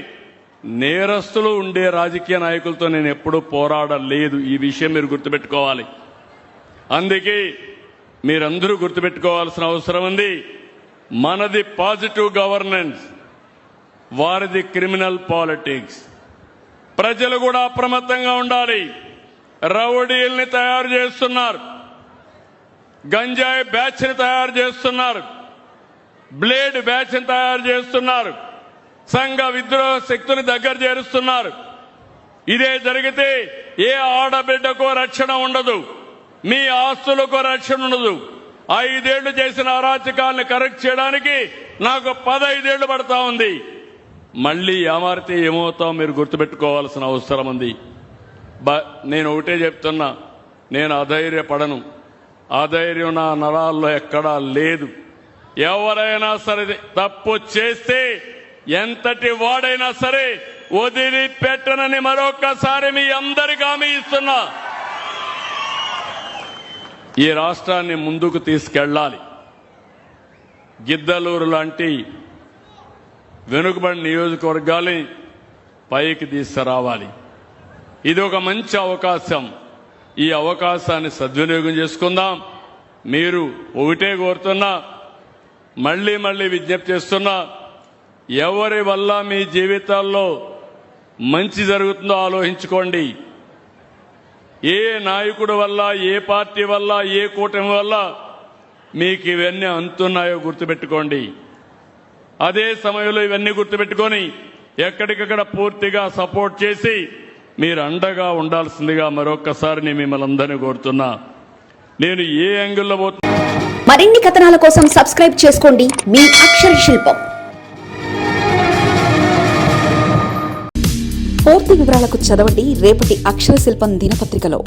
నేరస్తులు ఉండే రాజకీయ నాయకులతో నేను ఎప్పుడూ పోరాడలేదు. ఈ విషయం మీరు గుర్తుపెట్టుకోవాలి. అందుకే మీరందరూ గుర్తుపెట్టుకోవాల్సిన అవసరం ఉంది. మనది పాజిటివ్ గవర్నెన్స్, వారిది క్రిమినల్ పాలిటిక్స్. ప్రజలు కూడా అప్రమత్తంగా ఉండాలి. రౌడీల్ని తయారు చేస్తున్నారు, గంజాయి బ్యాచ్ని తయారు చేస్తున్నారు, బ్లేడ్ బ్యాచ్ని తయారు చేస్తున్నారు, సంఘ విద్రోహ శక్తుని దగ్గర చేరుస్తున్నారు. ఇదే జరిగితే ఏ ఆడబిడ్డకో రక్షణ ఉండదు, మీ ఆస్తులకు రక్షణ ఉండదు. 5 ఏళ్లు చేసిన అరాచకాలను కరెక్ట్ చేయడానికి నాకు 15 ఏళ్లు పడతా ఉంది. మళ్లీ ఏమారితే ఏమవుతాం మీరు గుర్తుపెట్టుకోవాల్సిన అవసరం ఉంది. నేను ఒకటే చెప్తున్నా, నేను అధైర్యపడను. అధైర్యం నా నరాల్లో ఎక్కడా లేదు. ఎవరైనా సరే తప్పు చేస్తే ఎంతటి వాడైనా సరే వదిలిపెట్టనని మరొక్కసారి మీ అందరికీ హామీ ఇస్తున్నా. ఈ రాష్ట్రాన్ని ముందుకు తీసుకెళ్లాలి. గిద్దలూరు లాంటి వెనుకబడిన నియోజకవర్గాల్ని పైకి తీసుకురావాలి. ఇది ఒక మంచి అవకాశం. ఈ అవకాశాన్ని సద్వినియోగం చేసుకుందాం. మీరు ఒకటే కోరుతున్నా, మళ్లీ విజ్ఞప్తి చేస్తున్నా, ఎవరి వల్ల మీ జీవితాల్లో మంచి జరుగుతుందో ఆలోచించుకోండి. ఏ నాయకుడి వల్ల, ఏ పార్టీ వల్ల, ఏ కూటమి వల్ల మీకు ఇవన్నీ అందుతున్నాయో గుర్తుపెట్టుకోండి. అదే సమయంలో ఇవన్నీ గుర్తుపెట్టుకొని ఎక్కడికక్కడ పూర్తిగా సపోర్ట్ చేసి మీరు అండగా ఉండాల్సిందిగా మరొక్కసారి నేను మిమ్మల్ని అందరినీ కోరుతున్నా. నేను ఏ యాంగిల్లో పోతున్నా. మరిన్ని కథనాల కోసం సబ్స్క్రైబ్ చేసుకోండి మీ అక్షర శిల్పం. పూర్తి వివరాలకు చదవండి రేపటి అక్షర శిల్పం దినపత్రికలో.